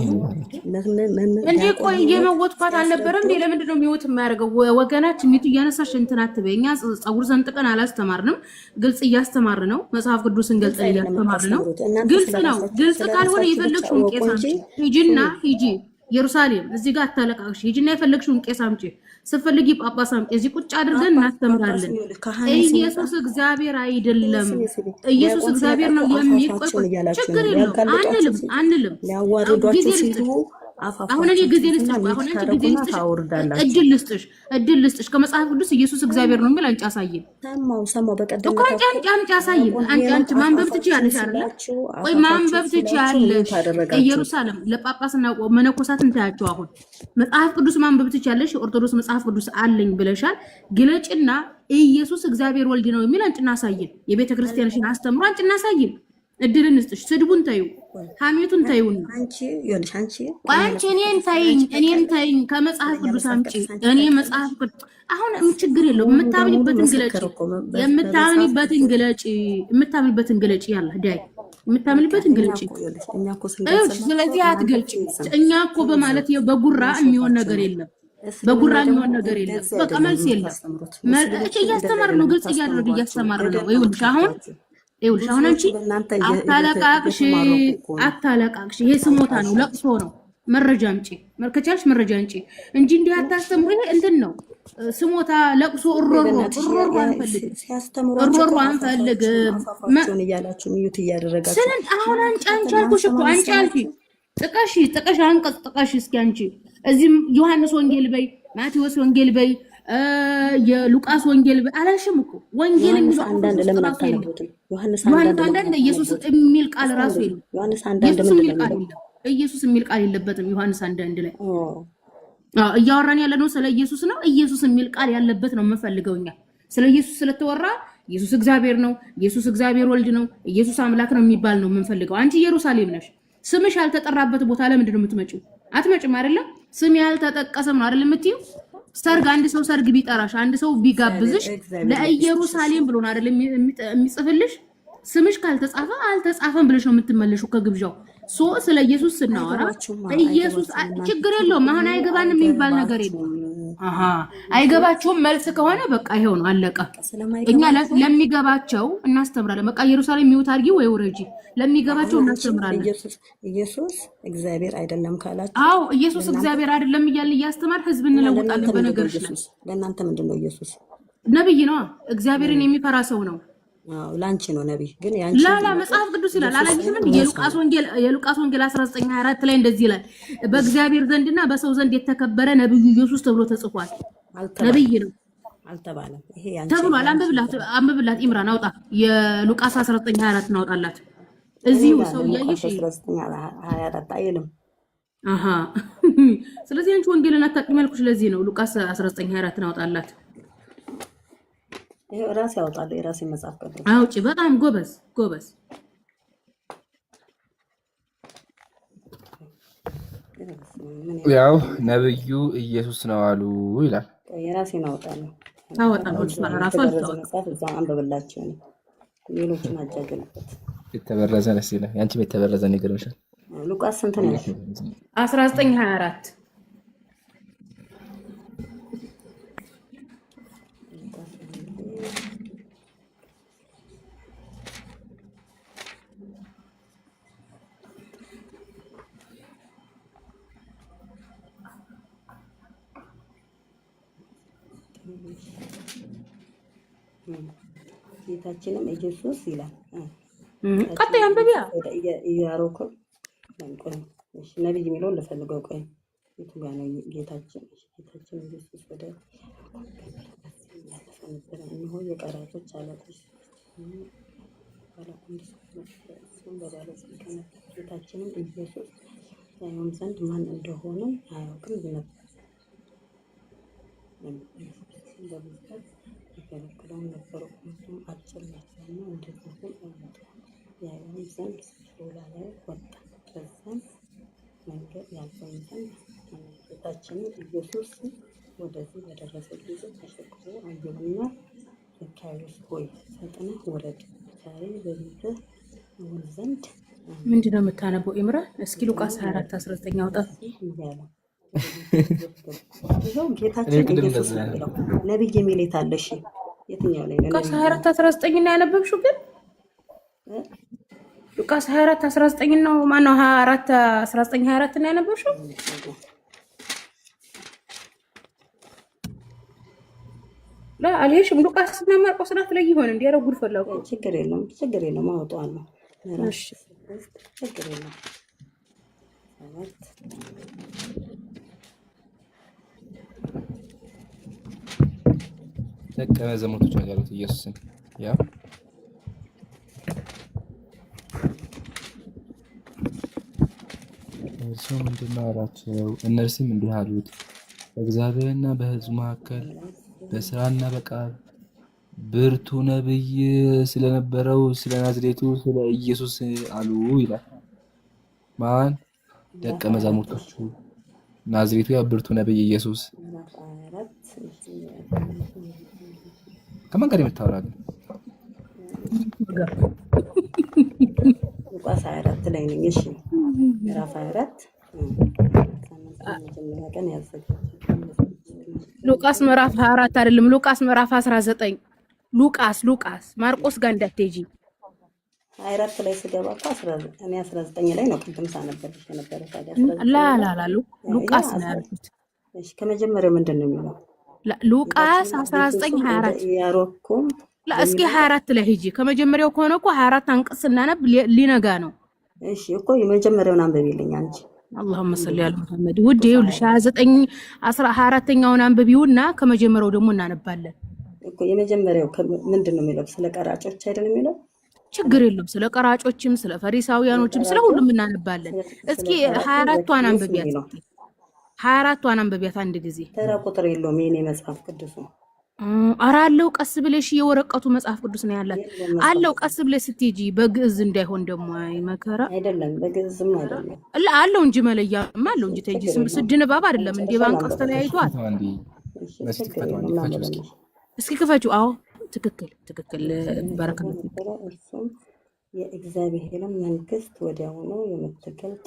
[SPEAKER 6] እንዴ ቆይ እየመወጥኳት አልነበረም እንዴ? ለምንድን ነው የሚወጥ የማያደርገው? ወገናችን ሚቱ እያነሳሽ እንትን አትበይ። እኛ ፀጉር ሰንጥቀን አላስተማርንም፣ ግልጽ እያስተማር ነው። መጽሐፍ ቅዱስን ገልጸን እያስተማር ነው። ግልጽ ነው። ግልጽ ካልሆነ የፈለግሽውን ቄስ አምጪ። ሂጂና ሂጂ ኢየሩሳሌም እዚህ ጋር አታለቃቅሽ። ሂጂና የፈለግሽውን ቄስ አምጪ፣ ስትፈልጊ ጳጳስ አምጪ። እዚህ ቁጭ አድርገን እናስተምራለን። ኢየሱስ እግዚአብሔር አይደለም። ኢየሱስ እግዚአብሔር ነው የሚቆይ። ችግር የለውም። አንልም
[SPEAKER 5] ሊያዋርዷችሁ ሲሉ
[SPEAKER 6] አሁን እኔ ጊዜ ልስጥሽ አሁን አንቺ ጊዜ ልስጥሽ እድል ልስጥሽ ከመጽሐፍ ቅዱስ ኢየሱስ እግዚአብሔር ነው የሚል አንቺ አሳይን
[SPEAKER 5] ሰማው በቀደም
[SPEAKER 6] እኮ አንቺ አሳይን አንቺ ማንበብ ትችያለሽ አይደል ወይ ማንበብ ትችያለሽ ኢየሩሳሌም ለጳጳስና መነኮሳት እንታያቸው አሁን መጽሐፍ ቅዱስ ማንበብ ትችያለሽ ኦርቶዶክስ መጽሐፍ ቅዱስ አለኝ ብለሻል ግለጭና ኢየሱስ እግዚአብሔር ወልድ ነው የሚል አንቺና አሳይን የቤተ ክርስቲያንሽን አስተምሮ አንቺና አሳይን እድልን ልስጥሽ ስድቡን ታዩ ሐሜቱን ታዩና አንቺ እኔን ታይኝ ከመጽሐፍ ቅዱስ አምጪ እኔ መጽሐፍ ቅዱስ አሁን ችግር የለውም የምታምኒበትን ግለጪ ያላ ዳይ የምታምኒበትን ግለጪ ስለዚህ አትገልጪ እኛ እኮ በማለት በጉራ የሚሆን ነገር የለም በጉራ የሚሆን ነገር የለም በቃ መልስ የለም እያስተማር ነው ግልጽ እያደረገ እያስተማር ነው ይኸውልሽ አሁን አንቺ አታለቃቅሽ ይሄ ስሞታ ነው ለቅሶ ነው መረጃ አምጪ መርከቻልሽ መረጃ አንቺ እንጂ እንዲህ አታስተምሩ ይሄ እንትን ነው ስሞታ ለቅሶ እሮሮ አንፈልግ
[SPEAKER 5] እያላችሁ ሚዩት እያደረጋችሁ
[SPEAKER 6] ስለዚህ አሁን አንቺ አልኩሽ እኮ አንቺ አልፊ ጥቀሽ አንቀጽ ጥቀሽ እስኪ አንቺ እዚህም ዮሐንስ ወንጌል በይ ማቴዎስ ወንጌል በይ የሉቃስ ወንጌል አላልሽም እኮ ወንጌል የሚለው
[SPEAKER 5] አንዳንድ ለምን አታነቡትም
[SPEAKER 6] ዮሐንስ አንዳንድ ኢየሱስ የሚል ቃል ራሱ የለም
[SPEAKER 5] ዮሐንስ አንዳንድ
[SPEAKER 6] ኢየሱስ የሚል ቃል የለበትም ዮሐንስ አንዳንድ ላይ እያወራን ያለ ነው ስለ ኢየሱስ ነው ኢየሱስ የሚል ቃል ያለበት ነው የምፈልገውኛ ስለ ኢየሱስ ስለተወራ ኢየሱስ እግዚአብሔር ነው ኢየሱስ እግዚአብሔር ወልድ ነው ኢየሱስ አምላክ ነው የሚባል ነው የምንፈልገው አንቺ ኢየሩሳሌም ነሽ ስምሽ ያልተጠራበት ቦታ ለምንድን ነው የምትመጪው አትመጪም አይደለም ስም ያልተጠቀሰም ነው አይደለም የምትይው ሰርግ አንድ ሰው ሰርግ ቢጠራሽ አንድ ሰው ቢጋብዝሽ ለኢየሩሳሌም ብሎ ነው አይደለም የሚጽፍልሽ ስምሽ ካልተጻፈ አልተጻፈም ብለሽ ነው የምትመለሹ ከግብዣው ስለ ኢየሱስ ስናወራ ኢየሱስ ችግር የለውም አሁን አይገባንም የሚባል ነገር የለም አይገባቸውም መልስ ከሆነ በቃ ይሄው ነው አለቀ እኛ ለሚገባቸው እናስተምራለን በቃ ኢየሩሳሌም ሚውት አድርጊ ወይ ወረጂ ለሚገባቸው እናስተምራለን
[SPEAKER 5] ኢየሱስ እግዚአብሔር አይደለም ካላችሁ
[SPEAKER 6] ኢየሱስ እግዚአብሔር አይደለም እያልን እያስተማር ህዝብ እንለውጣለን በነገርሽ
[SPEAKER 5] ለእናንተ ምንድነው ኢየሱስ
[SPEAKER 6] ነብይ ነው እግዚአብሔርን የሚፈራ ሰው ነው
[SPEAKER 5] ላንቺ ነው ነብይ ግን ያንቺ
[SPEAKER 6] ላላ መጽሐፍ ቅዱስ ይላል አላየሽም የሉቃስ ወንጌል 19:24 ላይ እንደዚህ ይላል በእግዚአብሔር ዘንድና በሰው ዘንድ የተከበረ ነብዩ ኢየሱስ ተብሎ ተጽፏል ነብይ ነው
[SPEAKER 5] አልተባለም ይሄ ያንቺ
[SPEAKER 6] ተብሏል አንብብላት ኢምራን አውጣ የሉቃስ 19:24 አውጣላት እዚሁ ሰው ያይሽ
[SPEAKER 5] 19:24 አይልም
[SPEAKER 6] ስለዚህ አንቺ ወንጌልን አታውቂም ያልኩሽ ለዚህ ነው ሉቃስ 19:24 አውጣላት
[SPEAKER 5] ራስ ያወጣል የራስ መጽሐፍ ቅዱስ
[SPEAKER 6] አውጪ በጣም ጎበዝ
[SPEAKER 2] ያው ነብዩ ኢየሱስ ነው አሉ ይላል
[SPEAKER 5] የራሴን አወጣለሁ
[SPEAKER 6] ራሱ
[SPEAKER 5] መጽሐፍ እዛ አንብብላችሁ ሌሎችን አጃጅልበት
[SPEAKER 2] የተበረዘ ነው ሲል ያንቺ የተበረዘ ነው ይገርምሻል
[SPEAKER 5] ሉቃስ ስንት ነው
[SPEAKER 6] 19:24
[SPEAKER 5] ጌታችንም ኢየሱስ ይላል
[SPEAKER 6] ቀጥታ አንብቢያ
[SPEAKER 5] ያሮኮ እሺ ነብይ የሚለውን ለፈልገው ቆይ የቱ ጋር ነው ጌታችን ኢየሱስ ወደ ነው የቀራጮች አለቆች ጌታችንም ኢየሱስ ያዩም ዘንድ ማን እንደሆነ አያውቅም ነበር ይከለክለውን ነበሩ አጭር ናቸውና እንደዚህ አመጡ ያዩም ዘንድ ሾላ ላይ ወጣ ከዛም መንገድ ያልፈኝ ዘንድ ጌታችንም ኢየሱስ ወደዚህ በደረሰ ጊዜ ተሸክሞ አየውና ዘካርያስ ሆይ ፈጥነህ ውረድ ዛሬ በቤትህ እሆን ዘንድ
[SPEAKER 6] ምንድን ነው የምታነበው ኢምራ እስኪ ሉቃስ 24:19 አውጣ
[SPEAKER 5] ጌታችን ኢየሱስ ነው ነብይ የሚል የታለሽ የትኛው ላይ ነው
[SPEAKER 6] ሉቃስ 24:19 እና ያነበብሽው ግን ሉቃስ 24:19 ነው ማነው 24:19 እና ያነበብሽው لا አልሄሽም ሉቃስ እና ማርቆስ ናት ላይ ይሆን እንዴ ያረው ጉድ ፈላው
[SPEAKER 5] ችግር የለም አወጣዋለሁ እሺ ችግር የለም
[SPEAKER 2] ደቀ መዛሙርቶች ነገሩት ኢየሱስን ያ እርሱ ምንድን ነው አላቸው። እነርሱም እንዲህ አሉት፣ በእግዚአብሔርና በሕዝቡ መካከል በስራና በቃል ብርቱ ነቢይ ስለነበረው ስለ ናዝሬቱ ስለ ኢየሱስ አሉ ይላል። ማን? ደቀ መዛሙርቶቹ። ናዝሬቱ ያ ብርቱ ነቢይ ኢየሱስ። ከማን ጋር የምታወራ ግን?
[SPEAKER 5] ሉቃስ 24 ላይ ነኝ። እሺ ምዕራፍ 24
[SPEAKER 6] ሉቃስ ምዕራፍ 24 አይደለም፣ ሉቃስ ምዕራፍ 19 ሉቃስ ማርቆስ ጋር እንዳትሄጂ።
[SPEAKER 5] 24 ላይ ስገባ እኮ 19 ላይ ነው ቅድም ሳነበልሽ የነበረው። ታዲያ
[SPEAKER 6] ሉቃስ ነው ያልኩት።
[SPEAKER 5] እሺ ከመጀመሪያው ምንድን ነው የሚለው?
[SPEAKER 6] ሉቃስ 19:24
[SPEAKER 5] ያሮኩም
[SPEAKER 6] እስኪ 24 ላይ ሂጂ። ከመጀመሪያው ከሆነ እኮ 24 አንቀጽ ስናነብ ሊነጋ ነው።
[SPEAKER 5] እሺ እኮ የመጀመሪያውን አንብቢልኝ አንቺ።
[SPEAKER 6] አላሁመ ሰሊ ዐላ ሙሐመድ። ውድ ይኸውልሽ 24ኛውን አንብቢውና ከመጀመሪያው ደግሞ እናነባለን
[SPEAKER 5] እኮ። የመጀመሪያው ምንድን ነው የሚለው? ስለ ቀራጮች አይደል የሚለው?
[SPEAKER 6] ችግር የለም። ስለ ቀራጮችም ስለ ፈሪሳውያኖችም ስለ ሁሉም እናነባለን። እስኪ 24ቷን አንብቢያት፣ 24ቷን አንብቢያት አንድ ጊዜ።
[SPEAKER 5] ተራ ቁጥር የለውም የኔ መጽሐፍ ቅዱስ ነው።
[SPEAKER 6] ኧረ አለው። ቀስ ብለሽ የወረቀቱ መጽሐፍ ቅዱስ ነው ያላት አለው። ቀስ ብለሽ ስትሄጂ በግዕዝ እንዳይሆን ደግሞ አይመከራ
[SPEAKER 5] አይደለም፣ በግዕዝም አይደለም
[SPEAKER 6] አለው እንጂ መለያም አለው እንጂ ተይጂ ስድ ንባብ አይደለም እንዴ? ባንቀስ ተለያይቷል። እስኪ ክፈችው። አዎ ትክክል በረከት።
[SPEAKER 5] እርሱም የእግዚአብሔርን መንግስት ወዲያውኑ የምትገልጥ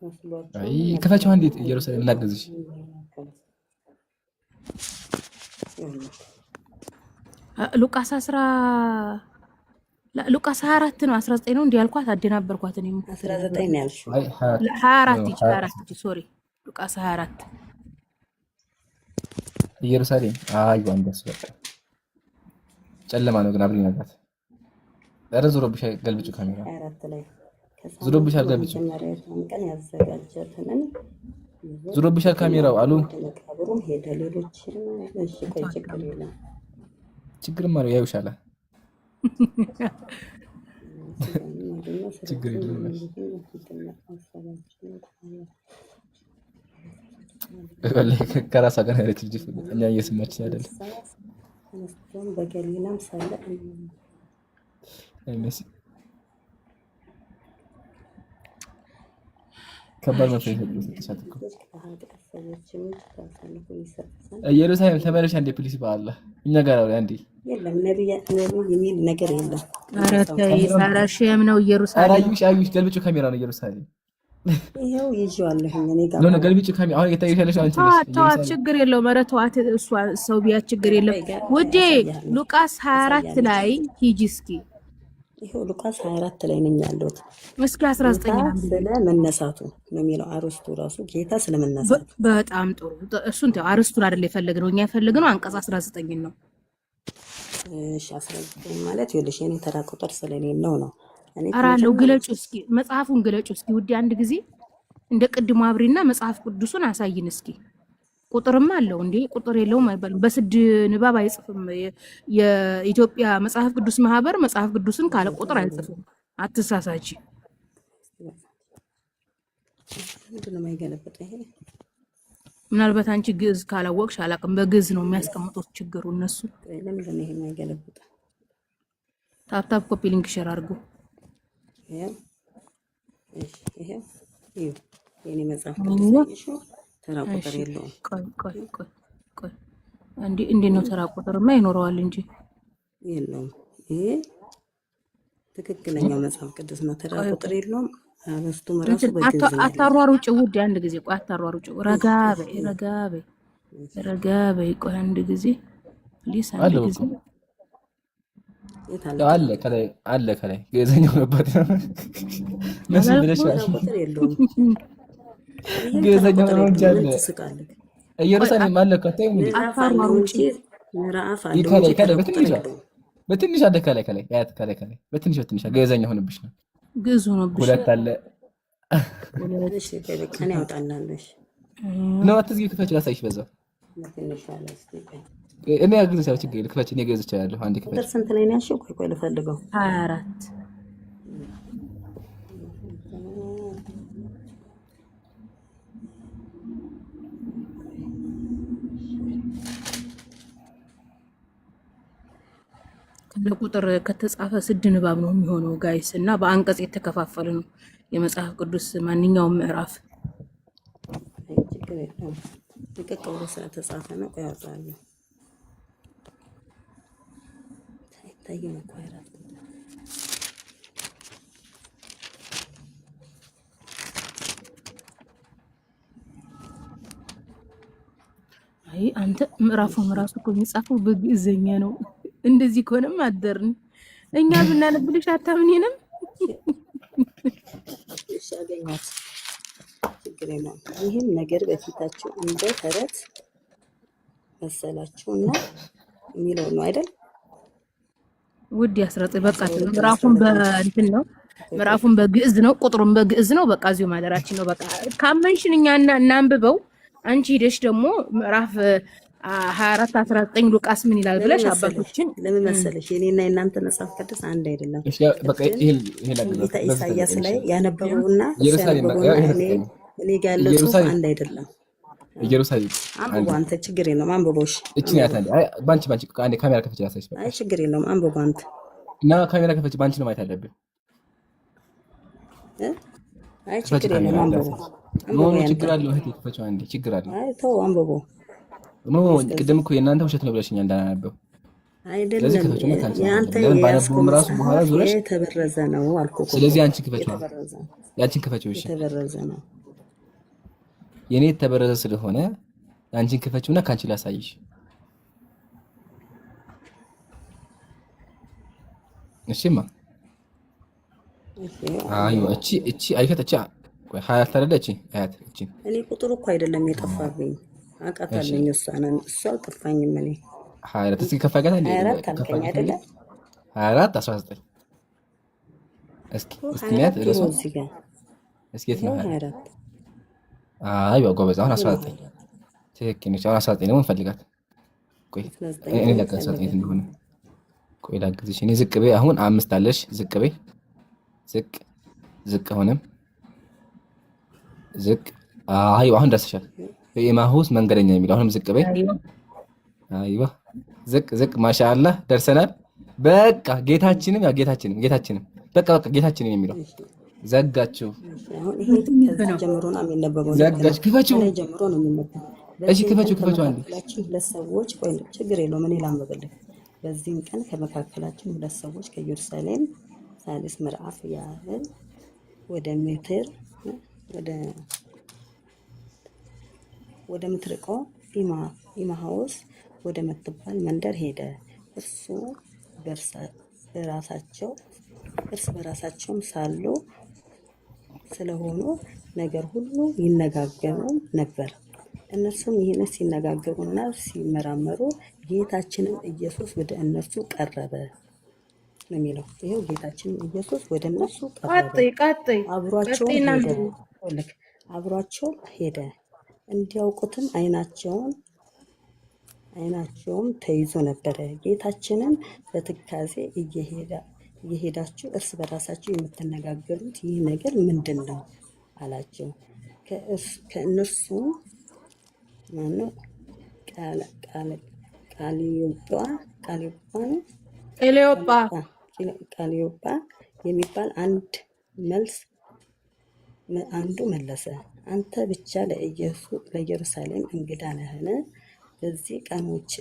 [SPEAKER 5] መስሏቸው።
[SPEAKER 2] አይ ክፈችው። እንዴት ኢየሩሳሌም እናገዝሽ።
[SPEAKER 6] ሉቃስ 24 ነው 19 ነው እንዴ ያልኳት? አደናበርኳት። እኔ
[SPEAKER 5] 19 ነው ያልሽው።
[SPEAKER 6] 24 ሶሪ ሉቃስ 24
[SPEAKER 2] ኢየሩሳሌም። አይ ወንደስ በቃ ጨለማ ነው ግን አብሪ ነጋት። ኧረ ዞሮብሻል፣ ገልብጩ ካሜራ
[SPEAKER 5] 24 ላይ
[SPEAKER 2] ዞሮብሻል፣ ገልብጩ
[SPEAKER 5] ቀን ያዘጋጀትንን
[SPEAKER 2] ዞሮብሻል ካሜራው አሉ።
[SPEAKER 5] መቃብሩም ሄደ። ሌሎችን እሺ ቆይ ችግር የለም።
[SPEAKER 2] ችግርማ ነው ያዩሻል። ችግር የለም። ከራሳ ጋር ያለች ልጅ እኛ እየሰማች አይደል?
[SPEAKER 5] በገሊላም ሳለ
[SPEAKER 2] አይመስ ከባድ ነው። ኢየሩሳሌም ተመለሽ አንዴ ፕሊስ። በአላህ እኛ ጋር አውሪ አንዴ።
[SPEAKER 5] የለም ነብይ የሚል ነገር የለም።
[SPEAKER 6] ኧረ ተይ ሳራሽም ነው ኢየሩሳሌም።
[SPEAKER 2] አዩሽ ገልብጩ ካሜራ ነው ኢየሩሳሌም።
[SPEAKER 5] ይሄው ይዤዋለሁ እኔ ጋር
[SPEAKER 2] ነው ገልብጩ ካሜራ። አሁን እየታየሽ አንቺ
[SPEAKER 6] ተዋት፣ ችግር የለውም። ኧረ ተዋት፣ እሷ ሰው ቢያት ችግር የለም። ውዴ ሉቃስ 24 ላይ ሂጂ እስኪ።
[SPEAKER 5] ይሄው ሉቃስ 24 ላይ ነኝ ያለሁት።
[SPEAKER 6] እስኪ 19
[SPEAKER 5] ስለ መነሳቱ ነው የሚለው አርስቱ ራሱ ጌታ ስለ መነሳቱ።
[SPEAKER 6] በጣም ጥሩ። እሱን ተው፣ አርስቱን አይደል የፈለግነው እኛ የፈለግነው አንቀጽ 19 ነው።
[SPEAKER 5] እሺ 19 ማለት ይኸውልሽ የኔ ተራ ቁጥር ስለሌለው ነው።
[SPEAKER 6] ኧረ አለው ግለጩ እስኪ፣ መጽሐፉን ግለጩ እስኪ ውዴ። አንድ ጊዜ እንደ ቅድሙ አብሪና መጽሐፍ ቅዱሱን አሳይን እስኪ። ቁጥርማ አለው እንዴ? ቁጥር የለውም አይባልም። በስድ ንባብ አይጽፍም። የኢትዮጵያ መጽሐፍ ቅዱስ ማህበር መጽሐፍ ቅዱስን ካለ ቁጥር አይጽፍም። አትሳሳቺ።
[SPEAKER 5] ምንድነው የማይገለበጥ? ይሄ
[SPEAKER 6] ምናልባት አንቺ ግዕዝ ካላወቅሽ አላውቅም። በግዕዝ ነው የሚያስቀምጡት ችግሩ እነሱ።
[SPEAKER 5] ለምንድን ነው ይሄ የማይገለበጥ?
[SPEAKER 6] ታፕታፕ ኮፒ ሊንክ ሼር አድርጉ።
[SPEAKER 5] ይሄ የኔ መጽሐፍ ቅዱስ ተራ ቁጥር የለውም።
[SPEAKER 6] ቆይ እንዴት ነው ተራ ቁጥርማ ይኖረዋል እንጂ
[SPEAKER 5] የለውም። ይሄ ትክክለኛው መጽሐፍ ቅዱስ ነው። ተራ ቁጥር የለውም። አበስቱም ራሱ በግዕዝ ነው።
[SPEAKER 6] አታሯሩጭ ውዴ፣ አንድ ጊዜ ቆይ፣ አታሯሩጭ። ረጋ በይ ቆይ አንድ ጊዜ ፕሊስ፣ አንድ ጊዜ
[SPEAKER 2] አለ ከላይ ገዘኛው ነበር መስል ብለሻል።
[SPEAKER 5] ቁጥር የለውም።
[SPEAKER 2] ገዘኛው ነው እንጂ አለ ኢየሩሳሌም አለ ከተይ ምን
[SPEAKER 5] አታሯሩጭ። ምዕራፍ አለ
[SPEAKER 2] ከላይ በትንሽ አለ ከላይ ያት ከላይ በትንሽ ገዘኛው ሆነብሽ ነው።
[SPEAKER 6] ግዕዝ ሆነብሽ።
[SPEAKER 2] ሁለት አለ
[SPEAKER 5] እሺ ቆይ በቃ እኔ አውጣላለሁ። እሺ
[SPEAKER 2] ነው አትዝጊ፣ ክፈች ላሳይሽ በዛው።
[SPEAKER 5] ትንሽ አለ እስኪ ቆይ
[SPEAKER 2] እኔ አግዝሻለሁ፣ ችግር የለም ክፈች፣ እኔ ገዝቻለሁ። አንዴ ክፈች።
[SPEAKER 5] ቁጥር ስንት ላይ ነው ያልሽው? ቆይ ቆይ ልፈልገው።
[SPEAKER 6] 24 ለቁጥር ከተጻፈ ስድ ንባብ ነው የሚሆነው ጋይስ፣ እና በአንቀጽ የተከፋፈለ ነው የመጽሐፍ ቅዱስ ማንኛውም ምዕራፍ።
[SPEAKER 5] ችግር የለውም ልቅቅ ብሎ ስለተጻፈ ነው። ቆይ አውጣለሁ። አይታይም እኮ 24
[SPEAKER 6] አይ አንተ ምዕራፉን ራሱ እኮ የሚጻፈው በግዕዝኛ ነው። እንደዚህ ከሆነም አደርን እኛ ብናነብልሽ አታምኒንም።
[SPEAKER 5] እሺ አገኛት። ችግር የለውም። ይህም ነገር በፊታችሁ እንደ ተረት መሰላችሁና የሚለው ነው አይደል?
[SPEAKER 6] ውድ ያስረጥ በቃ ምዕራፉን በእንትን ነው፣ ምዕራፉን በግዕዝ ነው፣ ቁጥሩን በግዕዝ ነው። በቃ እዚሁ ማደራችን ነው። በቃ ካመንሽን እኛ እናንብበው። አንቺ ሄደሽ ደግሞ ምዕራፍ 24 19 ሉቃስ ምን ይላል ብለሽ አባቶችን
[SPEAKER 5] ለምን መሰለሽ የኔና የናንተ መጽሐፍ ቅዱስ አንድ አይደለም።
[SPEAKER 2] በቃ ይሄ
[SPEAKER 5] ጌታ ኢሳያስ ላይ ያነበበውና እኔ ጋር ያለው ጽሑፍ አንድ አይደለም።
[SPEAKER 2] ኢየሩሳሌም
[SPEAKER 5] አንብቦ አንተ ችግር የለውም አንብቦሽ።
[SPEAKER 2] እቺ ናት አንዴ። አይ ባንቺ አንዴ ካሜራ ከፈች ያሳይሽ። በቃ
[SPEAKER 5] አይ ችግር የለውም አንብቦ አንተ
[SPEAKER 2] እና ካሜራ ከፈች ባንቺ ነው ማየት አለብን።
[SPEAKER 5] አይ ችግር የለውም አንብቦ።
[SPEAKER 2] ምን ችግር አለው እህቴ? ከፈች አንዴ ችግር አለው።
[SPEAKER 5] አይ ተው አንብቦ።
[SPEAKER 2] ቅድም እኮ የእናንተ ውሸት ነው ብለሽኛ እንዳናነበው
[SPEAKER 5] አይደለም። ያንተ
[SPEAKER 2] ባነበውም ራሱ በኋላ ዙረሽ
[SPEAKER 5] የተበረዘ ነው አልኩ።
[SPEAKER 2] ስለዚህ አንቺ ክፈች ነው ያንቺን ክፈችው። እሺ
[SPEAKER 5] የተበረዘ ነው
[SPEAKER 2] የኔ የተበረዘ ስለሆነ አንቺን ክፈችውና ካንቺ ላሳይሽ። እሺማ አዩ እቺ አይከተቻ ቆይ ሀያት አይደለች ሀያት እቺ
[SPEAKER 5] እኔ ቁጥሩ እኮ አይደለም የጠፋብኝ አቃታለኝ። እሷ አልጠፋኝም። እኔ
[SPEAKER 2] 24 እስኪ ከፋጋታ እንዴ
[SPEAKER 5] 24 አልከኝ አይደለ?
[SPEAKER 2] 24 19 እስኪ እስኪያት እረሱ እስኪ የት ነው
[SPEAKER 5] 24?
[SPEAKER 2] አይ ጎበዝ፣ አሁን 19 ትክክል ነች። አሁን 19 ነው እንፈልጋት። ቆይ እኔ ለቀሰት የት እንደሆነ ቆይ ላግዝሽ። እኔ ዝቅ በይ። አሁን 5 አለሽ። ዝቅ በይ። ዝቅ ሆነም ዝቅ። አይ አሁን ደርሰሻል። በኢማሁስ መንገደኛ የሚለው አሁንም ዝቅ በይ። አይዋ ዝቅ ማሻአላህ ደርሰናል። በቃ ጌታችንም በቃ ጌታችንም የሚለው ዘጋችሁ።
[SPEAKER 5] ጀምሮ ነው የሚነበበው።
[SPEAKER 2] ዘጋች ክፈችው።
[SPEAKER 5] ጀምሮ ነው የሚነበበው።
[SPEAKER 2] እሺ ክፈችው አንዴ።
[SPEAKER 5] ሁለት ሰዎች ቆይ ችግር የለውም እኔ ላንብብልህ። በዚህም ቀን ከመካከላችን ሁለት ሰዎች ከኢየሩሳሌም ሳሊስ ምዕራፍ ያህል ወደ ምትር ወደ ምትርቀው ኢማሁስ ወደ ምትባል መንደር ሄደ። እርስ በራሳቸውም ሳሉ ስለሆኑ ነገር ሁሉ ይነጋገሩ ነበር። እነርሱም ይህን ሲነጋገሩና ሲመራመሩ ጌታችንም ኢየሱስ ወደ እነርሱ ቀረበ ነው የሚለው። ይሄው ጌታችንም ኢየሱስ ወደ እነርሱ ቀረበ፣ አብሯቸው ሄደ። እንዲያውቁትም ዓይናቸውም ተይዞ ነበረ። ጌታችንም በትካዜ እየሄዳችሁ እርስ በራሳችሁ የምትነጋገሩት ይህ ነገር ምንድን ነው አላቸው። ከእነርሱም ማነው ቀለዮጳ የሚባል አንዱ መለሰ፣ አንተ ብቻ ለኢየሩሳሌም እንግዳ ነህን? በዚህ ቀኖችስ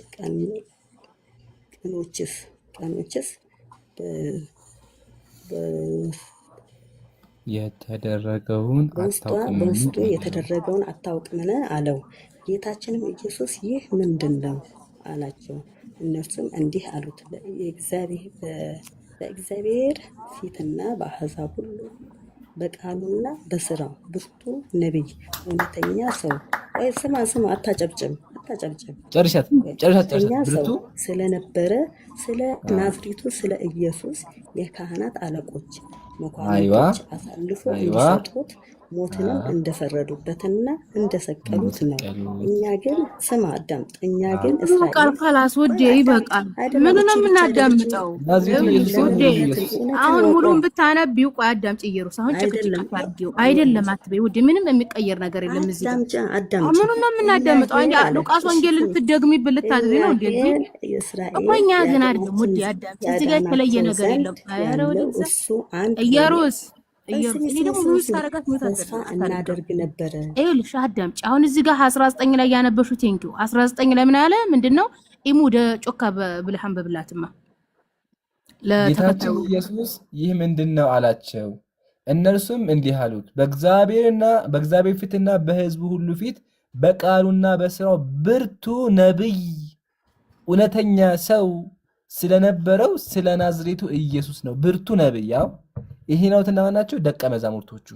[SPEAKER 5] በውስጡ የተደረገውን አታውቅምን? አለው። ጌታችንም ኢየሱስ ይህ ምንድን ነው አላቸው። እነርሱም እንዲህ አሉት፣ በእግዚአብሔር ፊትና በአሕዛብ ሁሉ በቃሉና በስራው ብርቱ ነቢይ፣ እውነተኛ ሰው። ወይ ስማ አታጨብጭብ።
[SPEAKER 2] ጨርሻት
[SPEAKER 5] ሰው ስለነበረ ስለ ናዝሬቱ ስለ ኢየሱስ የካህናት አለቆች መኳንንቶች አሳልፎ እንዲሰጡት ሞትንም እንደፈረዱበትና እንደሰቀሉት ነው። እኛ ግን ስማ አዳምጥ። እኛ ግን
[SPEAKER 6] እስራኤል ቃላስ ወዴ ይበቃል። ምን ነው የምናዳምጠው? አሁን ሙሉን ብታነቢው ቆይ አዳምጪ። ኢየሩስ አሁን ጭቅጭቅ አድርጊው አይደለም አትበይ ውዴ። ምንም የሚቀየር ነገር የለም እዚህ።
[SPEAKER 5] አዳምጪ።
[SPEAKER 6] ምን ነው የምናዳምጠው? ሉቃስ ወንጌል ልትደግሚ ብልታድሪ ነው እንዴ? እኮ እኛ ግን አይደለም ውዴ አዳምጪ። እዚህ ጋር የተለየ ነገር የለም። አረ ወደዛ ኢየሩስ እኔ ደግሞ ምን ሳረጋት
[SPEAKER 5] ተስፋ እናደርግ ነበረ።
[SPEAKER 6] ይኸውልሽ አዳምጪ። አሁን እዚህ ጋር 19 ላይ ያነበሽው ቴንኪው 19 ላይ ምን አለ? ምንድነው ኢሙደ ጮካ ብልሃን በብላትማ
[SPEAKER 2] ጌታችን ኢየሱስ ይህ ምንድነው አላቸው። እነርሱም እንዲህ አሉት፣ በእግዚአብሔር ፊትና በሕዝቡ ሁሉ ፊት በቃሉና በስራው ብርቱ ነብይ እውነተኛ ሰው ስለነበረው ስለ ናዝሬቱ ኢየሱስ ነው። ብርቱ ነብይ ያው ይሄ ነው ተናናቸው ደቀ መዛሙርቶቹ።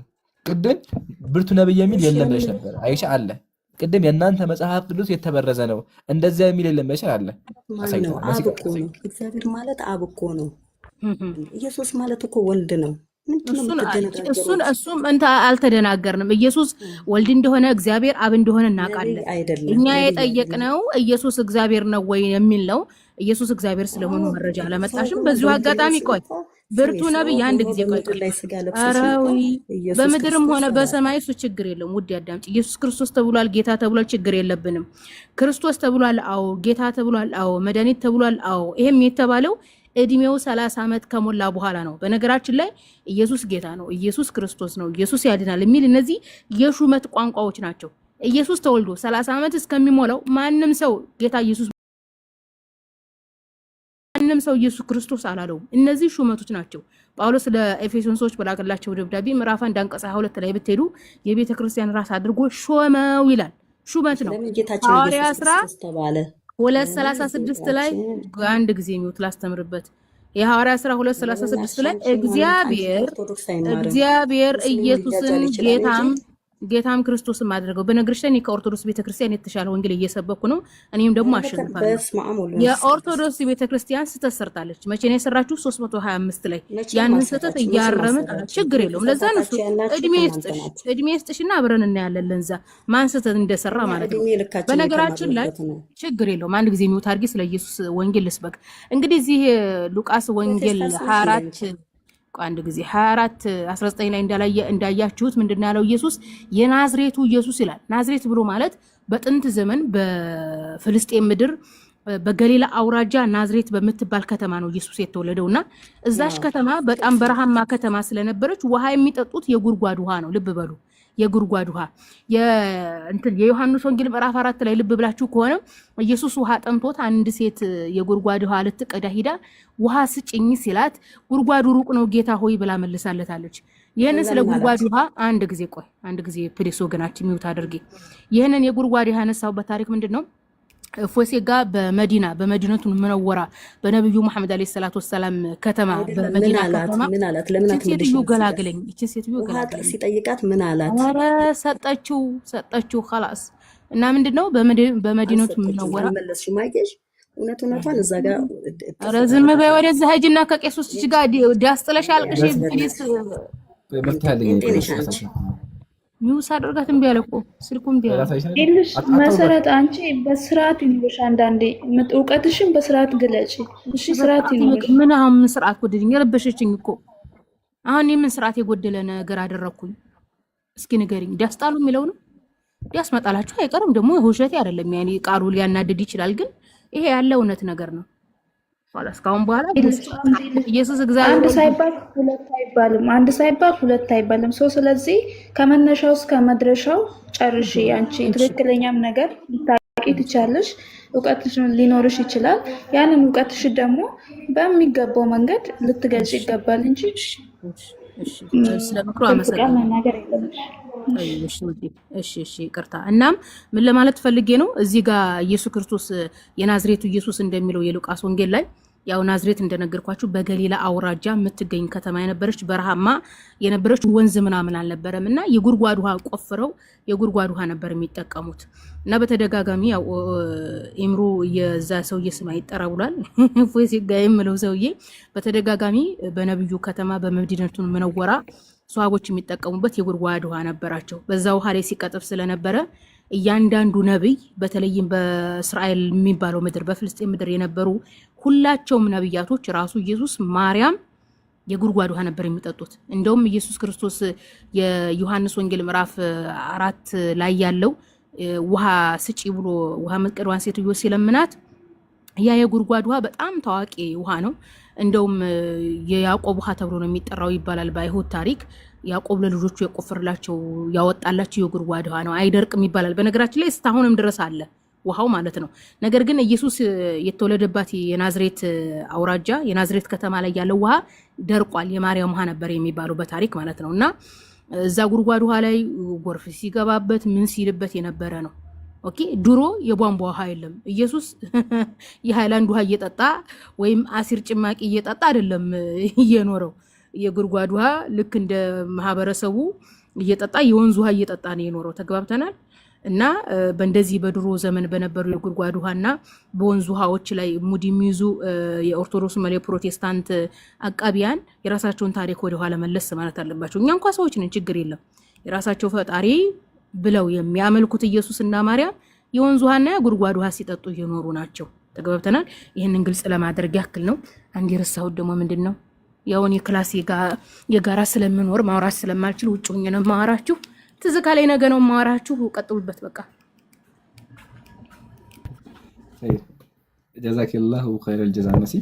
[SPEAKER 2] ቅድም ብርቱ ነብይ የሚል የለም ብለሽ ነበር አይሻ አለ። ቅድም የእናንተ መጽሐፍ ቅዱስ የተበረዘ ነው እንደዚያ የሚል የለም ብለሽ አለ።
[SPEAKER 5] አብ እኮ ነው እግዚአብሔር ማለት አብ እኮ ነው። ኢየሱስ ማለት እኮ ወልድ ነው።
[SPEAKER 6] እሱም እንተ አልተደናገርንም። ኢየሱስ ወልድ እንደሆነ እግዚአብሔር አብ እንደሆነ እናውቃለን። እኛ የጠየቅነው ኢየሱስ እግዚአብሔር ነው ወይ የሚል ነው። ኢየሱስ እግዚአብሔር ስለሆኑ መረጃ አለመጣሽም። በዚሁ አጋጣሚ ቆይ ብርቱ ነብይ አንድ ጊዜ ቆይ አራዊ በምድርም ሆነ በሰማይ እሱ ችግር የለውም። ውድ ያዳምጪ። ኢየሱስ ክርስቶስ ተብሏል፣ ጌታ ተብሏል፣ ችግር የለብንም። ክርስቶስ ተብሏል፣ አዎ። ጌታ ተብሏል፣ አዎ። መድኃኒት ተብሏል፣ አዎ። ይሄም የተባለው እድሜው 30 ዓመት ከሞላ በኋላ ነው። በነገራችን ላይ ኢየሱስ ጌታ ነው፣ ኢየሱስ ክርስቶስ ነው፣ ኢየሱስ ያድናል የሚል እነዚህ የሹመት ቋንቋዎች ናቸው። ኢየሱስ ተወልዶ 30 ዓመት እስከሚሞላው ማንም ሰው ጌታ ኢየሱስ ማንም ሰው ኢየሱስ ክርስቶስ አላለውም። እነዚህ ሹመቶች ናቸው። ጳውሎስ ለኤፌሶን ሰዎች በላከላቸው ደብዳቤ ምዕራፍ 1 አንቀጽ 22 ላይ ብትሄዱ የቤተ ክርስቲያን ራስ አድርጎ ሾመው ይላል። ሹመት ነው። ሐዋርያ 2:36 ላይ አንድ ጊዜ የሚውት ላስተምርበት። የሐዋርያ 2:36 ላይ እግዚአብሔር ኢየሱስን ጌታም ክርስቶስም አድርገው። በነገርሽ ላይ ከኦርቶዶክስ ቤተክርስቲያን የተሻለ ወንጌል እየሰበኩ ነው። እኔም ደግሞ አሸንፋለሁ። የኦርቶዶክስ ቤተክርስቲያን ስህተት ሰርታለች። መቼ ነው የሰራችሁ? 325 ላይ ያንን ስህተት እያረመ ችግር የለውም። ለዛ ነው እድሜ ይስጥሽና አብረን እናያለን። ለዛ ማን ስህተት እንደሰራ ማለት ነው። በነገራችን ላይ ችግር የለውም። አንድ ጊዜ የሚውት አድርጊ ስለ ኢየሱስ ወንጌል ልስበክ። እንግዲህ እዚህ ሉቃስ ወንጌል 24 አንድ ጊዜ 24:19 ላይ እንዳያችሁት ምንድነው ያለው? ኢየሱስ የናዝሬቱ ኢየሱስ ይላል። ናዝሬት ብሎ ማለት በጥንት ዘመን በፍልስጤም ምድር በገሊላ አውራጃ ናዝሬት በምትባል ከተማ ነው ኢየሱስ የተወለደውና እዛሽ ከተማ በጣም በረሃማ ከተማ ስለነበረች ውሃ የሚጠጡት የጉድጓድ ውሃ ነው። ልብ በሉ የጉድጓድ ውሃ የዮሐንስ ወንጌል ምዕራፍ 4 ላይ ልብ ብላችሁ ከሆነ ኢየሱስ ውሃ ጠምቶት አንድ ሴት የጉድጓድ ውሃ ልትቀዳ ሂዳ ውሃ ስጭኝ ሲላት ጉድጓዱ ሩቅ ነው ጌታ ሆይ ብላ መልሳለታለች። ይሄንን ስለ ጉድጓድ ውሃ አንድ ጊዜ ፕሌስ ወገናችን ሚውት አድርጌ ይሄንን የጉድጓድ ውሃ ያነሳውበት ታሪክ ምንድነው? ፎሴጋ በመዲነቱ ሙነወራ በነብዩ መሐመድ አለይሂ ሰላቱ ወሰለም ከተማ በመዲና ከተማ
[SPEAKER 5] ምን አላት? ለምን
[SPEAKER 6] አትመልሽም? ገላግለኝ እቺ ሴትዮ ገላግለኝ
[SPEAKER 5] ሲጠይቃት ምን አላት?
[SPEAKER 6] ኧረ ሰጠችው خلاص። እና ምንድነው በመዲነቱ ሙነወራ
[SPEAKER 5] መለስሽ ማይገሽ እውነቱን እዛ ጋር
[SPEAKER 6] ኧረ ዝም በይ ወደዛ ሂጂና ከቄሶች ጋር ዳስጥለሽ አልቅሽ ፕሊስ ሚውስ አድርጋት እምቢ አለ እኮ ስልኩም ቢያለ
[SPEAKER 7] ይልሽ መሰረት አንቺ በስርዓት ይኖርሽ። አንዳንዴ እውቀትሽን በስርዓት ግለጪ እሺ። ስርዓት ይኖርሽ።
[SPEAKER 6] ምን አሁን ምን ስርዓት ጎደለኝ? የረበሸችኝ እኮ አሁን ምን ስርዓት የጎደለ ነገር አደረኩኝ? እስኪ ንገሪኝ። ዳስጣሉ የሚለው ነው ዳስመጣላችሁ አይቀርም። ደግሞ ውሸት አይደለም። ያኔ ቃሉ ሊያናድድ ይችላል፣ ግን ይሄ ያለ እውነት ነገር ነው። እስካሁን በኋላ ኢየሱስ እግዚአብሔር
[SPEAKER 7] አንድ ሳይባል ሁለት አይባልም። ስለዚህ ከመነሻው እስከ መድረሻው ጨርሺ። አንቺ ትክክለኛም ነገር ልታቂ ትቻለሽ፣ እውቀትሽ ሊኖርሽ ይችላል። ያንን እውቀትሽ ደግሞ በሚገባው መንገድ ልትገልጽ ይገባል እንጂ
[SPEAKER 6] ስለምክሩ አመሰግናለሁ። እሺ ይቅርታ። እናም ምን ለማለት ፈልጌ ነው እዚህ ጋር ኢየሱስ ክርስቶስ የናዝሬቱ ኢየሱስ እንደሚለው የሉቃስ ወንጌል ላይ ያው ናዝሬት እንደነገርኳችሁ በገሊላ አውራጃ የምትገኝ ከተማ የነበረች በረሃማ የነበረች ወንዝ ምናምን አልነበረም እና የጉድጓድ ውሃ ቆፍረው የጉድጓድ ውሃ ነበር የሚጠቀሙት እና በተደጋጋሚ ያው ኢምሩ የዛ ሰውዬ ስም አይጠራ ብሏል ፎይስ ጋይም ነው ሰውዬ በተደጋጋሚ በነብዩ ከተማ በመዲነቱ ሙነወራ ሷሃቦች የሚጠቀሙበት የጉድጓድ ውሃ ነበራቸው በዛ ውሃ ላይ ሲቀጥፍ ስለነበረ እያንዳንዱ ነብይ በተለይም በእስራኤል የሚባለው ምድር በፍልስጤም ምድር የነበሩ ሁላቸውም ነብያቶች ራሱ ኢየሱስ ማርያም የጉድጓድ ውሃ ነበር የሚጠጡት እንደውም ኢየሱስ ክርስቶስ የዮሐንስ ወንጌል ምዕራፍ 4 ላይ ያለው ውሃ ስጪ ብሎ ውሃ መቀዷን ሴትዮ ሲለምናት ያ የጉድጓድ ውሃ በጣም ታዋቂ ውሃ ነው እንደውም የያዕቆብ ውሃ ተብሎ ነው የሚጠራው ይባላል በአይሁድ ታሪክ ያዕቆብ ለልጆቹ የቆፈረላቸው ያወጣላቸው የጉድጓድ ውሃ ነው አይደርቅም ይባላል በነገራችን ላይ እስካሁንም ድረስ አለ ውሃው ማለት ነው ነገር ግን ኢየሱስ የተወለደባት የናዝሬት አውራጃ የናዝሬት ከተማ ላይ ያለው ውሃ ደርቋል የማርያም ውሃ ነበር የሚባለው በታሪክ ማለት ነውና እዛ ጉድጓድ ውሃ ላይ ጎርፍ ሲገባበት ምን ሲልበት የነበረ ነው ኦኬ ድሮ የቧንቧ ውሃ የለም ኢየሱስ የሃይላንድ ውሃ እየጠጣ ወይም አሲር ጭማቂ እየጠጣ አይደለም እየኖረው የጉድጓድ ውሃ ልክ እንደ ማህበረሰቡ እየጠጣ የወንዝ ውሃ እየጠጣ ነው የኖረው ተግባብተናል እና በእንደዚህ በድሮ ዘመን በነበሩ የጉድጓድ ውሃና በወንዝ ውሃዎች ላይ ሙድ የሚይዙ የኦርቶዶክስ ማለት ፕሮቴስታንት አቃቢያን የራሳቸውን ታሪክ ወደ ኋላ መለስ ማለት አለባቸው እኛ እንኳን ሰዎች ነን ችግር የለም የራሳቸው ፈጣሪ ብለው የሚያመልኩት ኢየሱስና ማርያም የወንዝ ውሃና የጉድጓድ ውሃ ሲጠጡ እየኖሩ ናቸው ተግባብተናል ይሄንን ግልጽ ለማድረግ ያክል ነው አንድ የረሳሁት ደግሞ ምንድነው ያውን የክላስ የጋራ ስለምኖር ማውራት ስለማልችል ውጭ ሆኜ ነው ማወራችሁ ትዝካ ላይ ነገ ነው ማወራችሁ ቀጥሉበት በቃ
[SPEAKER 2] ጀዛከላሁ ኸይረል ጀዛ መሲ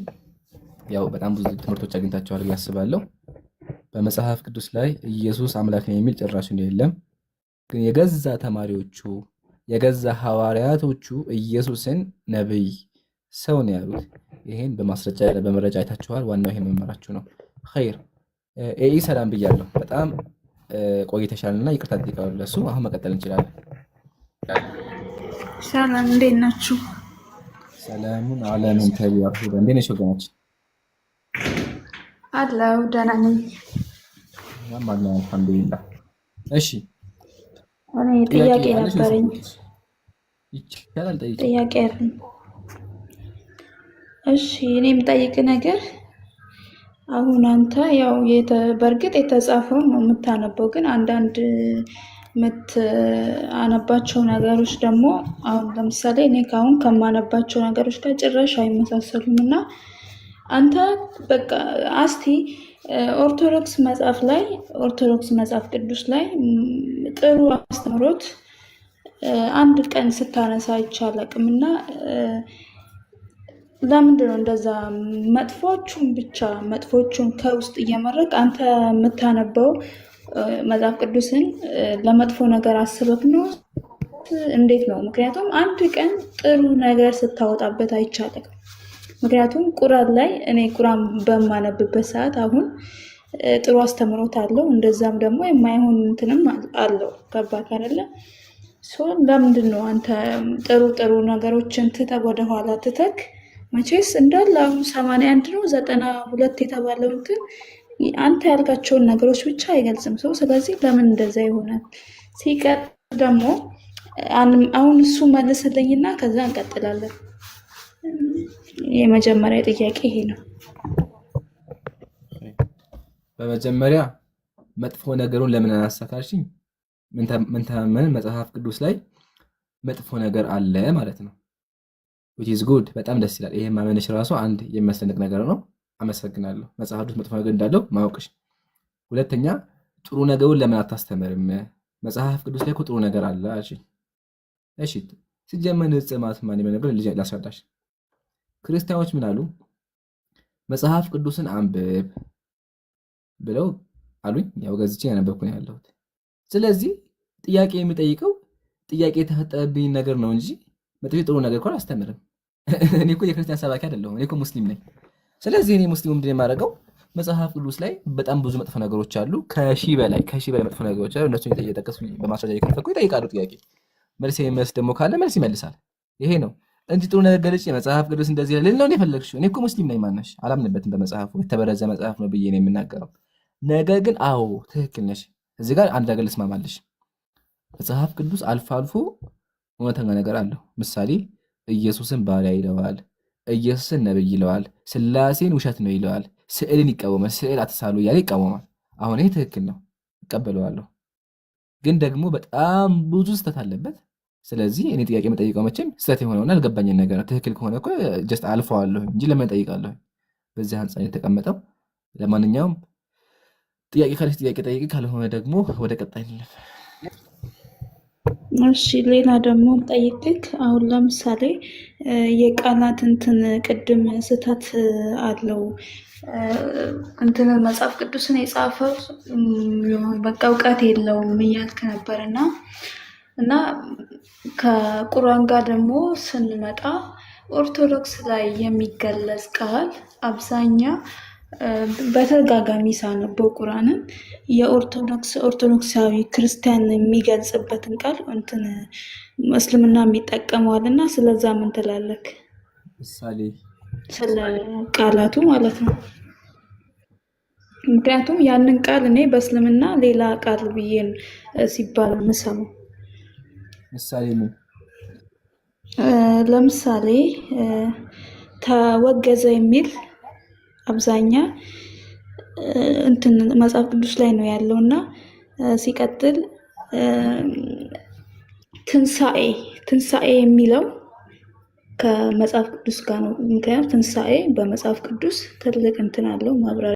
[SPEAKER 2] ያው በጣም ብዙ ትምህርቶች አግኝታችኋል ያስባለሁ በመጽሐፍ ቅዱስ ላይ ኢየሱስ አምላክ ነው የሚል ጭራሽ የለም ግን የገዛ ተማሪዎቹ የገዛ ሐዋርያቶቹ ኢየሱስን ነብይ ሰው ነው ያሉት ይሄን በማስረጃ በመረጃ አይታችኋል ዋናው ይሄን መመራችሁ ነው ኸይር ኤኢ ሰላም ብያለሁ በጣም ቆይተሻልና ይቅርታ ጠይቃለሁ ለሱ አሁን መቀጠል እንችላለን
[SPEAKER 7] ሰላም እንዴት ናችሁ
[SPEAKER 2] ሰላሙን አለምን ተቢያርሁ እንዴት ነሽ ወገኖች
[SPEAKER 7] አላው ደህና ነኝ
[SPEAKER 2] ማማና አልሐምዱሊላህ እሺ
[SPEAKER 7] እኔ ጥያቄ ነበረኝ
[SPEAKER 2] ይቻላል
[SPEAKER 7] ጥያቄ አለኝ እሺ እኔም ጠይቅ ነገር አሁን አንተ ያው በርግጥ የተጻፈው ነው የምታነበው ግን አንዳንድ አነባቸው ነገሮች ደግሞ አሁን ለምሳሌ እኔ ካሁን ከማነባቸው ነገሮች ጋር ጭራሽ አይመሳሰሉምና አንተ በቃ አስቲ ኦርቶዶክስ መጽሐፍ ቅዱስ ላይ ጥሩ አስተምሮት አንድ ቀን ስታነሳ አይቻለቅምና ለምንድን ነው እንደዛ መጥፎቹን ከውስጥ እየመረቅ አንተ የምታነበው መጽሐፍ ቅዱስን ለመጥፎ ነገር አስበክ ነው እንዴት ነው ምክንያቱም አንድ ቀን ጥሩ ነገር ስታወጣበት አይቻለቅም ምክንያቱም ቁርአን ላይ እኔ ቁርአን በማነብበት ሰዓት አሁን ጥሩ አስተምሮት አለው እንደዛም ደግሞ የማይሆን እንትንም አለው ከባድ አይደለ ለምንድን ነው አንተ ጥሩ ነገሮችን ትተህ ወደ ኋላ ትተክ መቼስ እንዳለ አሁን 81 ነው 92 የተባለው እንትን አንተ ያልካቸውን ነገሮች ብቻ አይገልጽም ሰው ስለዚህ ለምን እንደዛ ይሆናል ሲቀጥ ደግሞ አሁን እሱ መልስልኝና ከዛ እንቀጥላለን የመጀመሪያ ጥያቄ ይሄ ነው
[SPEAKER 2] በመጀመሪያ መጥፎ ነገሩን ለምን አናሳካልሽኝ ምን መጽሐፍ ቅዱስ ላይ መጥፎ ነገር አለ ማለት ነው which is good በጣም ደስ ይላል ይሄ ማመንሽ ራሱ አንድ የሚያስደንቅ ነገር ነው አመሰግናለሁ መጽሐፍ ቅዱስ መጥፎ ነገር እንዳለው ማወቅሽ ሁለተኛ ጥሩ ነገሩን ለምን አታስተምርም መጽሐፍ ቅዱስ ላይ ጥሩ ነገር አለ እሺ ሲጀመር ጽማት ማን ነገር ላስረዳሽ ክርስቲያኖች ምን አሉ መጽሐፍ ቅዱስን አንብብ ብለው አሉኝ ያው ገዝቼ ያነበብኩ ነው ያለሁት ስለዚህ ጥያቄ የሚጠይቀው ጥያቄ የተፈጠረብኝ ነገር ነው እንጂ መጥፎ ጥሩ ነገር እኮ አስተምርም እኔ እኮ የክርስቲያን ሰባኪ አይደለሁም እኔ እኮ ሙስሊም ነኝ ስለዚህ እኔ ሙስሊም ምንድን የማደርገው መጽሐፍ ቅዱስ ላይ በጣም ብዙ መጥፎ ነገሮች አሉ ከሺህ በላይ መጥፎ ነገሮች አሉ እነሱን እየጠቀስኩ በማስረጃ እየከፈትኩ ይጠይቃሉ ጥያቄ መልስ የሚመልስ ደግሞ ካለ መልስ ይመልሳል ይሄ ነው እንጂ ጥሩ ነገር ገልጬ መጽሐፍ ቅዱስ እንደዚህ ይላል ልል ነው የፈለግሽው? እኔ እኮ ሙስሊም ነኝ። ማነሽ? አላምንበትም በመጽሐፉ የተበረዘ መጽሐፍ ነው ብዬ ነው የምናገረው። ነገር ግን አዎ ትክክል ነሽ። እዚህ ጋር አንድ ነገር ልስማማለሽ። መጽሐፍ ቅዱስ አልፎ አልፎ እውነተኛ ነገር አለው። ምሳሌ ኢየሱስን ባሪያ ይለዋል፣ ኢየሱስን ነብይ ይለዋል፣ ስላሴን ውሸት ነው ይለዋል፣ ስዕልን ይቃወማል፣ ስዕል አትሳሉ እያለ ይቃወማል። አሁን ይሄ ትክክል ነው እቀበለዋለሁ። ግን ደግሞ በጣም ብዙ ስህተት አለበት። ስለዚህ እኔ ጥያቄ መጠይቀው መቼም ስህተት የሆነውና አልገባኝን ነገር ነው። ትክክል ከሆነ እኮ ጀስት አልፈዋለሁ እንጂ ለምን እጠይቃለሁ? በዚህ አንጻር የተቀመጠው። ለማንኛውም ጥያቄ ካለች ጥያቄ ጠይቂ፣ ካልሆነ ደግሞ ወደ ቀጣይ እንለፍ።
[SPEAKER 7] እሺ ሌላ ደግሞ ጠይቅክ። አሁን ለምሳሌ የቃላት እንትን ቅድም ስህተት አለው እንትን መጽሐፍ ቅዱስን የጻፈው በቃ እውቀት የለውም እያልክ ነበር እና ከቁርአን ጋር ደግሞ ስንመጣ ኦርቶዶክስ ላይ የሚገለጽ ቃል አብዛኛ በተደጋጋሚ ሳነበው ቁርአንን ኦርቶዶክሳዊ ክርስቲያን የሚገልጽበትን ቃል እንትን እስልምና የሚጠቀመዋል እና ስለዛ ምን ትላለህ?
[SPEAKER 2] ምሳሌ
[SPEAKER 7] ስለ ቃላቱ ማለት ነው። ምክንያቱም ያንን ቃል እኔ በእስልምና ሌላ ቃል ብዬን ሲባል የምሰማው።
[SPEAKER 2] ምሳሌ ምን?
[SPEAKER 7] ለምሳሌ ተወገዘ የሚል አብዛኛ እንትን መጽሐፍ ቅዱስ ላይ ነው ያለው እና ሲቀጥል ትንሣኤ የሚለው ከመጽሐፍ ቅዱስ ጋር ነው። ምክንያቱም ትንሣኤ በመጽሐፍ ቅዱስ ትልቅ እንትን አለው ማብራሪያ